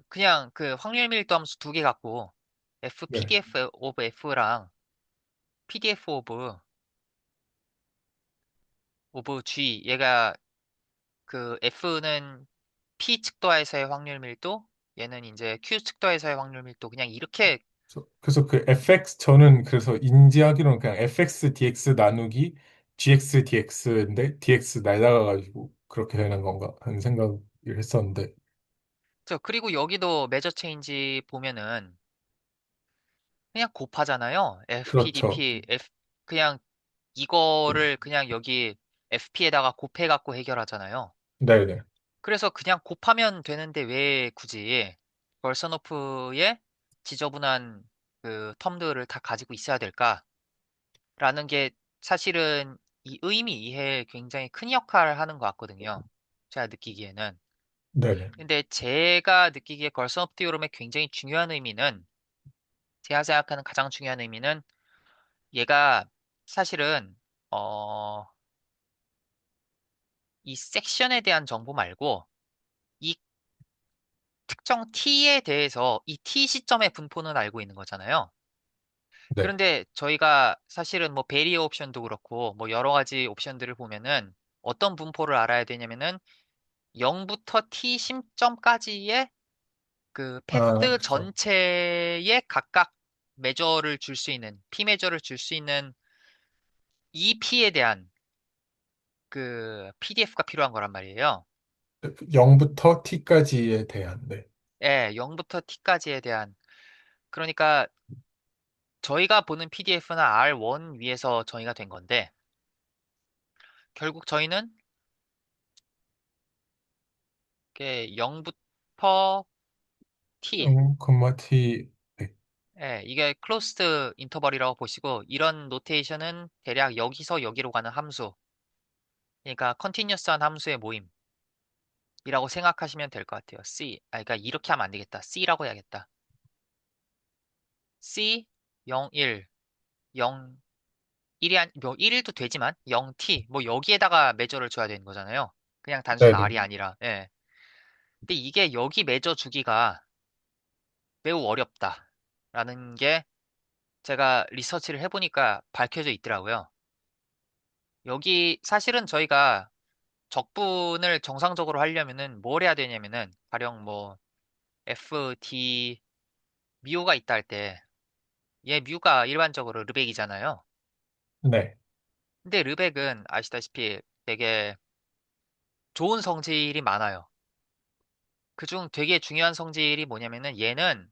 그냥 그 확률 밀도 함수 두 개 갖고 네. FPDF 오브 F랑 PDF 오브 G 얘가 그 F는 P 측도에서의 확률 밀도 얘는 이제 Q 측도에서의 확률 밀도 그냥 이렇게 그래서 그 FX, 저는 그래서 인지하기로는 그냥 FX, DX 나누기 GX, DX인데 DX 날라가가지고 그렇게 되는 건가 하는 생각을 했었는데, 그리고 여기도 매저 체인지 보면은 그냥 곱하잖아요. 그렇죠. FPDP, 그냥 이거를 그냥 여기 FP에다가 곱해갖고 해결하잖아요. 네네. 그래서 그냥 곱하면 되는데 왜 굳이 벌서노프의 지저분한 그 텀들을 다 가지고 있어야 될까라는 게 사실은 이 의미 이해에 굉장히 큰 역할을 하는 것 같거든요. 제가 느끼기에는. 네네. 근데 제가 느끼기에 걸선업 디오럼의 굉장히 중요한 의미는 제가 생각하는 가장 중요한 의미는 얘가 사실은 어, 이 섹션에 대한 정보 말고 이 특정 t에 대해서 이 t 시점의 분포는 알고 있는 거잖아요. 네. 그런데 저희가 사실은 뭐 베리어 옵션도 그렇고 뭐 여러 가지 옵션들을 보면은 어떤 분포를 알아야 되냐면은 0부터 t 심점까지의 그 아, 패드 그쵸. 전체에 각각 매저를 줄 수 있는 p 매저를 줄 수 있는 이 p에 대한 그 PDF가 필요한 거란 말이에요. 0부터 T까지에 대한, 네. 예, 0부터 t까지에 대한 그러니까 저희가 보는 PDF는 R1 위에서 정의가 된 건데 결국 저희는 이게 0부터 T, 0, T, 네. 예, 이게 클로스드 인터벌이라고 보시고 이런 노테이션은 대략 여기서 여기로 가는 함수, 그러니까 컨티뉴어스한 함수의 모임이라고 생각하시면 될 것 같아요. 그러니까 이렇게 하면 안 되겠다. C라고 해야겠다. C 0, 1, 0, 1이 뭐 1일도 되지만 0T 뭐 여기에다가 매저를 줘야 되는 거잖아요. 그냥 단순 네네. R이 아니라. 예. 근데 이게 여기 매저 주기가 매우 어렵다라는 게 제가 리서치를 해보니까 밝혀져 있더라고요. 여기 사실은 저희가 적분을 정상적으로 하려면은 뭘 해야 되냐면은 가령 뭐 F, D, 뮤가 있다 할 때 얘 뮤가 일반적으로 르벡이잖아요. 네. 근데 르벡은 아시다시피 되게 좋은 성질이 많아요. 그중 되게 중요한 성질이 뭐냐면은 얘는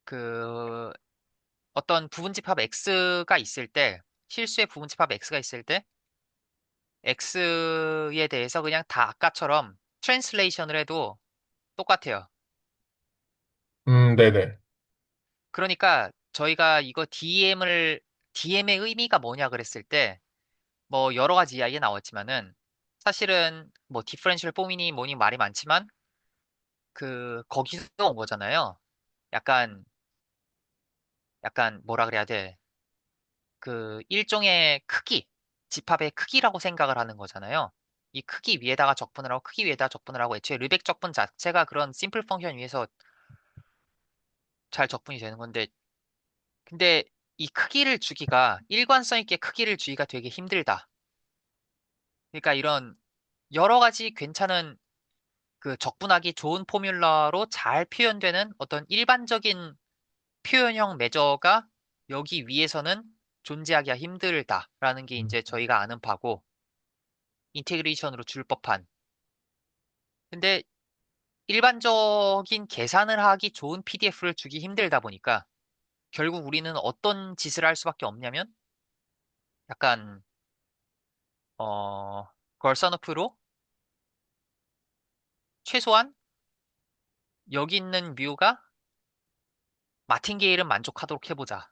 그 어떤 부분집합 X가 있을 때 실수의 부분집합 X가 있을 때 X에 대해서 그냥 다 아까처럼 트랜슬레이션을 해도 똑같아요. 네네. 그러니까 저희가 이거 DM의 의미가 뭐냐 그랬을 때 뭐 여러 가지 이야기가 나왔지만은 사실은 뭐 디퍼런셜 폼이니 뭐니 말이 많지만 그 거기서 온 거잖아요. 약간 뭐라 그래야 돼. 그 일종의 크기, 집합의 크기라고 생각을 하는 거잖아요. 이 크기 위에다가 적분을 하고 크기 위에다가 적분을 하고 애초에 르벡 적분 자체가 그런 심플 펑션 위에서 잘 적분이 되는 건데 근데 이 크기를 주기가 일관성 있게 크기를 주기가 되게 힘들다. 그러니까 이런 여러 가지 괜찮은 그 적분하기 좋은 포뮬러로 잘 표현되는 어떤 일반적인 표현형 매저가 여기 위에서는 존재하기가 힘들다라는 게 이제 저희가 아는 바고 인테그레이션으로 줄 법한. 근데 일반적인 계산을 하기 좋은 PDF를 주기 힘들다 보니까 결국 우리는 어떤 짓을 할 수밖에 없냐면 약간 걸선어프로 최소한 여기 있는 뮤가 마틴게일은 만족하도록 해보자.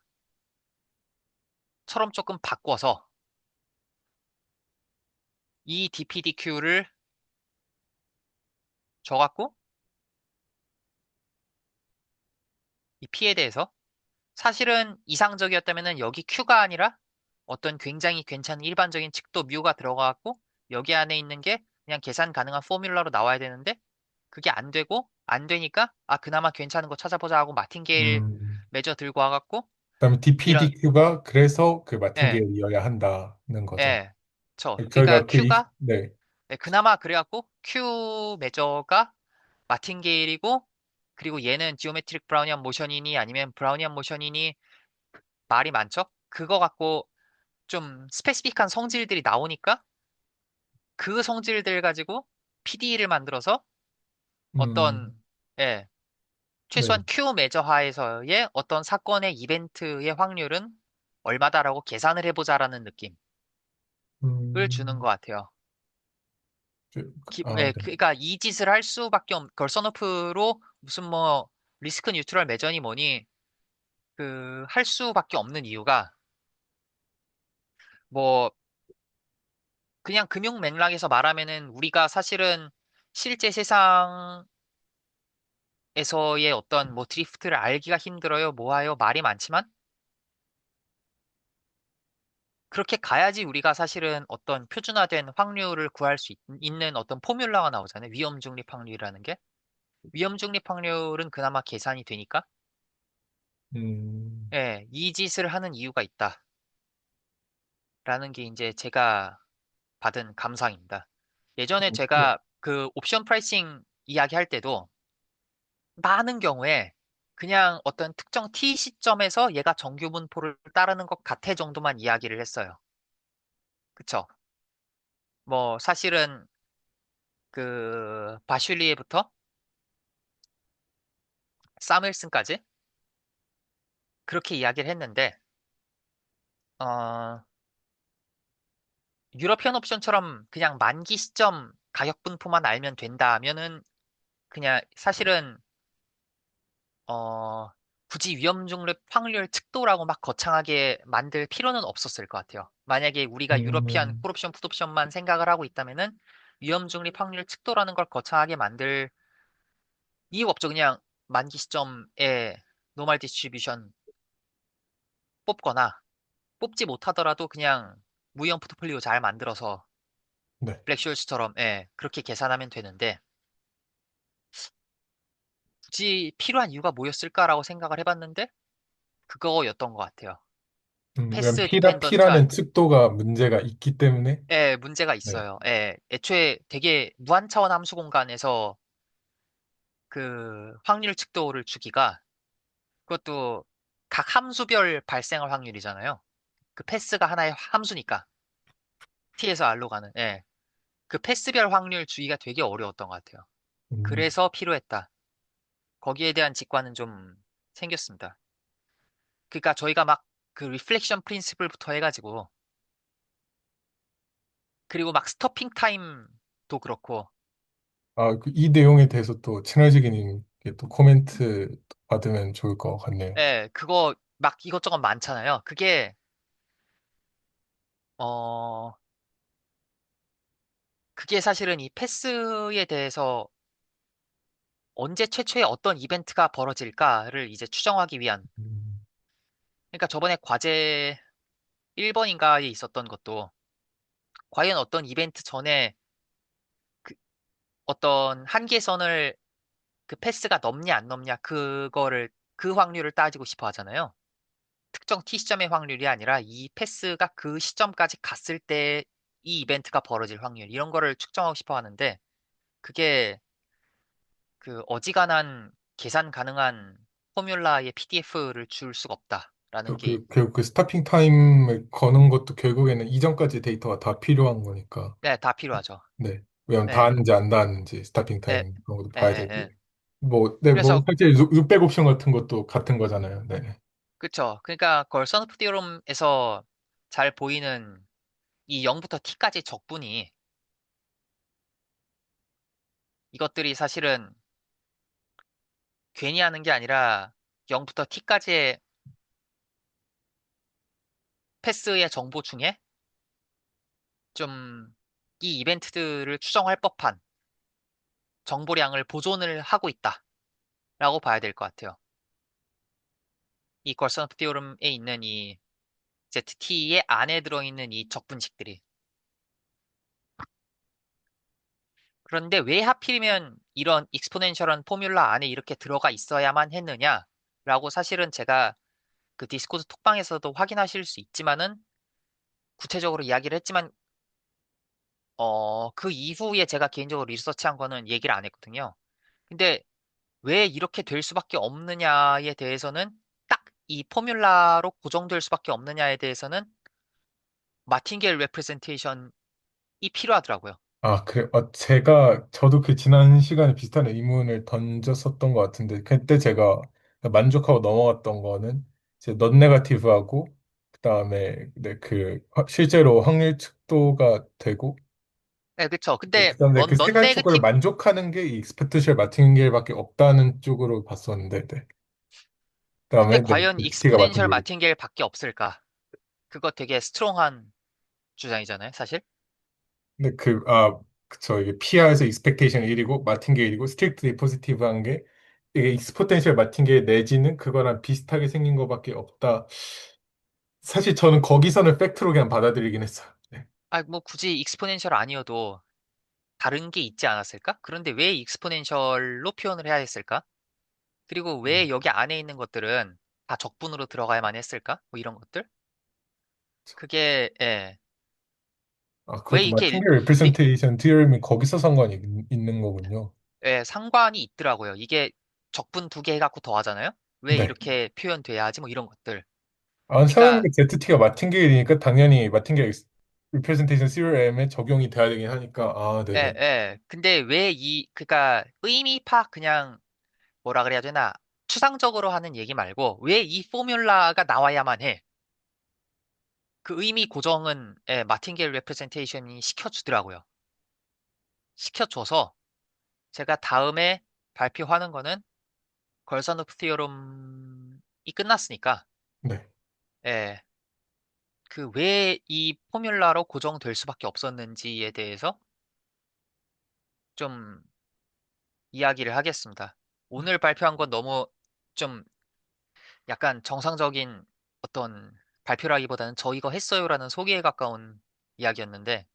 처럼 조금 바꿔서 이 DPDQ를 줘갖고 이 P에 대해서 사실은 이상적이었다면은 여기 Q가 아니라 어떤 굉장히 괜찮은 일반적인 칙도 뮤가 들어가갖고 여기 안에 있는 게 그냥 계산 가능한 포뮬러로 나와야 되는데 그게 안 되고 안 되니까 아 그나마 괜찮은 거 찾아보자 하고 마틴게일 음, 매저 들고 와갖고 그다음에 이런 DPDQ가 그래서 그 예, 마틴게일이어야 한다는 거죠. 예, 그러니까 저희가 Q가 네. 예, 그나마 그래갖고 Q 매저가 마틴게일이고 그리고 얘는 지오메트릭 브라우니안 모션이니 아니면 브라우니안 모션이니 말이 많죠? 그거 갖고 좀 스페시픽한 성질들이 나오니까 그 성질들 가지고 PDE를 만들어서 어떤 음, 예, 최소한 네. Q 매저 하에서의 어떤 사건의 이벤트의 확률은 얼마다라고 계산을 해보자라는 느낌을 주는 것 음, 같아요. 아, 네. 그러니까 이 짓을 할 수밖에 그걸 선오프로 무슨 뭐 리스크 뉴트럴 매저니 뭐니 할 수밖에 없는 이유가 뭐 그냥 금융 맥락에서 말하면은 우리가 사실은 실제 세상에서의 어떤 뭐 드리프트를 알기가 힘들어요, 뭐하요, 말이 많지만 그렇게 가야지 우리가 사실은 어떤 표준화된 확률을 구할 수 있는 어떤 포뮬라가 나오잖아요. 위험 중립 확률이라는 게. 위험 중립 확률은 그나마 계산이 되니까. 음, 예, 이 짓을 하는 이유가 있다라는 게 이제 제가 받은 감상입니다. 예전에 네. 제가 그 옵션 프라이싱 이야기할 때도 많은 경우에 그냥 어떤 특정 T 시점에서 얘가 정규 분포를 따르는 것 같아 정도만 이야기를 했어요. 그쵸? 뭐 사실은 바슐리에부터 사무엘슨까지 그렇게 이야기를 했는데 어, 유러피언 옵션처럼 그냥 만기 시점 가격 분포만 알면 된다면은 그냥 사실은 어, 굳이 위험 중립 확률 측도라고 막 거창하게 만들 필요는 없었을 것 같아요. 만약에 우리가 유러피안 음, 콜옵션, 풋옵션만 생각을 하고 있다면은 위험 중립 확률 측도라는 걸 거창하게 만들 이유가 없죠. 그냥 만기 시점에 노멀 디스트리뷰션 뽑거나 뽑지 못하더라도 그냥 무위험 포트폴리오 잘 만들어서 네. 블랙쇼스처럼 예, 그렇게 계산하면 되는데 굳이 필요한 이유가 뭐였을까라고 생각을 해봤는데 그거였던 것 같아요. 왜냐면 패스 디펜던트한 P라는 측도가 문제가 있기 때문에, 예, 문제가 네. 있어요. 예, 애초에 되게 무한 차원 함수 공간에서 그 확률 측도를 주기가 그것도 각 함수별 발생할 확률이잖아요. 그 패스가 하나의 함수니까 T에서 R로 가는 예. 그 패스별 확률 주기가 되게 어려웠던 것 같아요. 음, 그래서 필요했다. 거기에 대한 직관은 좀 생겼습니다. 그러니까 저희가 막 그 리플렉션 프린시플부터 해가지고 그리고 막 스토핑 타임도 그렇고 이 내용에 대해서 또 채널지기님께 또 코멘트 받으면 좋을 것 같네요. 예, 그거 막 이것저것 많잖아요. 어, 그게 사실은 이 패스에 대해서 언제 최초에 어떤 이벤트가 벌어질까를 이제 추정하기 위한. 음, 그러니까 저번에 과제 1번인가에 있었던 것도 과연 어떤 이벤트 전에 그 어떤 한계선을 그 패스가 넘냐 안 넘냐 그 확률을 따지고 싶어 하잖아요. 특정 T 시점의 확률이 아니라 이 패스가 그 시점까지 갔을 때 이 이벤트가 벌어질 확률 이런 거를 측정하고 싶어 하는데 그게 그 어지간한 계산 가능한 포뮬라의 PDF를 줄 수가 없다라는 게 결국 그 스타핑 타임을 거는 것도 결국에는 이전까지 데이터가 다 필요한 거니까. 네, 다 필요하죠. 네. 왜냐면 네, 닿았는지 안 닿았는지 스타핑 네, 타임 그런 것도 네, 봐야 네, 되고. 네. 뭐, 그래서 실제 600 옵션 같은 것도 같은 거잖아요. 네. 그쵸. 그러니까 그걸 선우프 디오럼에서 잘 보이는 이 0부터 t까지 적분이 이것들이 사실은 괜히 하는 게 아니라 0부터 t까지의 패스의 정보 중에 좀 이 이벤트들을 추정할 법한 정보량을 보존을 하고 있다라고 봐야 될 것 같아요. 이 걸선프 디오럼에 있는 이 ZT의 안에 들어있는 이 적분식들이. 그런데 왜 하필이면 이런 익스포넨셜한 포뮬라 안에 이렇게 들어가 있어야만 했느냐라고 사실은 제가 그 디스코드 톡방에서도 확인하실 수 있지만은 구체적으로 이야기를 했지만 그 이후에 제가 개인적으로 리서치한 거는 얘기를 안 했거든요. 근데 왜 이렇게 될 수밖에 없느냐에 대해서는 딱 이 포뮬라로 고정될 수밖에 없느냐에 대해서는 마틴겔 레프레젠테이션이 필요하더라고요. 아, 그래. 저도 그 지난 시간에 비슷한 의문을 던졌었던 것 같은데, 그때 제가 만족하고 넘어갔던 거는 이제 넌 네거티브하고, 그 다음에 네, 실제로 확률 측도가 되고, 네, 그쵸. 네, 근데 그 다음에 그 세 넌 가지 쪽을 네거티브, 만족하는 게 이 익스펙테이션 마틴게일밖에 없다는 쪽으로 봤었는데, 네. 그 근데 다음에 네, 과연 T가 익스포넨셜 마틴게일. 마틴게일밖에 없을까? 그거 되게 스트롱한 주장이잖아요, 사실. 근데 그쵸. 이게 PR에서 익스펙테이션 1이고, 마틴게일이고, 스트릭트리 포지티브한 게, 이게 익스포텐셜 마틴게일 내지는 그거랑 비슷하게 생긴 것밖에 없다. 사실 저는 거기서는 팩트로 그냥 받아들이긴 했어요. 네. 아, 뭐 굳이 익스포넨셜 아니어도 다른 게 있지 않았을까? 그런데 왜 익스포넨셜로 표현을 해야 했을까? 그리고 왜 여기 안에 있는 것들은 다 적분으로 들어가야만 했을까? 뭐 이런 것들? 그게, 예. 왜 그것도 이렇게 마틴게일 리프레젠테이션 티어림이 거기서 상관이 있는 거군요. 예, 상관이 있더라고요. 이게 적분 두 개 해갖고 더하잖아요? 왜 네. 이렇게 표현돼야 하지? 뭐 이런 것들. 그러니까, 생각해보니까 ZT가 마틴게일이니까 당연히 마틴게일 리프레젠테이션 CRM에 적용이 돼야 되긴 하니까, 예, 네네. 예. 근데 왜 그니까 의미 파악 그냥 뭐라 그래야 되나? 추상적으로 하는 얘기 말고 왜 이 포뮬라가 나와야만 해? 그 의미 고정은 예, 마틴게일 레프레젠테이션이 시켜주더라고요. 시켜줘서 제가 다음에 발표하는 거는 걸산오프 티어럼이 끝났으니까 네. 예, 그 왜 이 포뮬라로 고정될 수밖에 없었는지에 대해서 좀 이야기를 하겠습니다. 오늘 발표한 건 너무 좀 약간 정상적인 어떤 발표라기보다는 저 이거 했어요라는 소개에 가까운 이야기였는데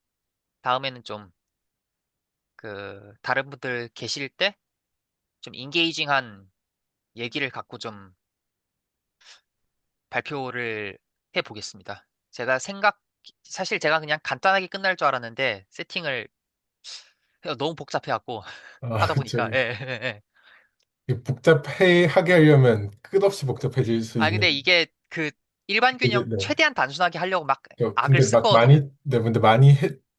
다음에는 좀 그 다른 분들 계실 때 좀 인게이징한 얘기를 갖고 좀 발표를 해 보겠습니다. 사실 제가 그냥 간단하게 끝날 줄 알았는데 세팅을 너무 복잡해갖고 하다 그쵸. 보니까 예, 예, 예. 복잡하게 하려면 끝없이 복잡해질 수 아 있는. 근데 이게 그 일반 이제, 균형 네. 최대한 단순하게 하려고 막 악을 근데 쓴 거거든요. 근데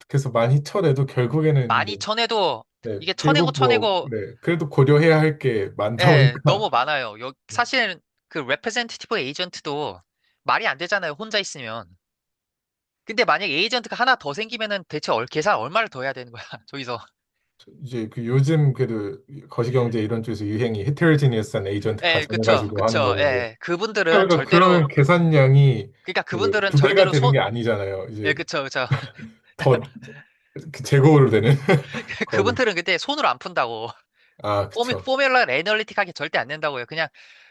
그래서 많이 쳐내도 결국에는 많이 쳐내도 네, 이게 쳐내고 결국 쳐내고 네, 그래도 고려해야 할 게 많다 예, 보니까, 너무 많아요. 사실은 그 레프레젠티티브 에이전트도 말이 안 되잖아요. 혼자 있으면. 근데 만약 에이전트가 하나 더 생기면은 대체 계산 얼마를 더 해야 되는 거야. 저기서. 이제 요즘 그래도 거시경제 이런 쪽에서 유행이 헤테로지니어스한 에이전트 예, 그쵸, 가정해가지고 하는 그쵸. 거는데, 예, 그분들은 그러니까 절대로 그러면 계산량이 그러니까 그분들은 두 배가 절대로 되는 게 아니잖아요. 예, 이제 그쵸, 그쵸. 더 제곱으로 되는 거의. 그분들은 그때 손으로 안 푼다고. 그쵸. 포뮬러 애널리틱하게 절대 안 낸다고요. 그냥,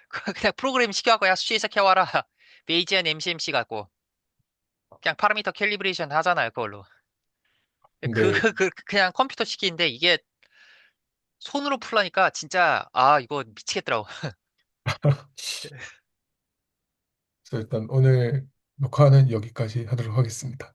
그냥 프로그램 시켜갖고, 야, 시작해와라. 베이지안 MCMC 갖고. 그냥 파라미터 캘리브레이션 하잖아요, 그걸로. 근데 그냥 컴퓨터 시키는데 이게 손으로 풀라니까 진짜, 이거 미치겠더라고. 그래서 일단 오늘 녹화는 여기까지 하도록 하겠습니다.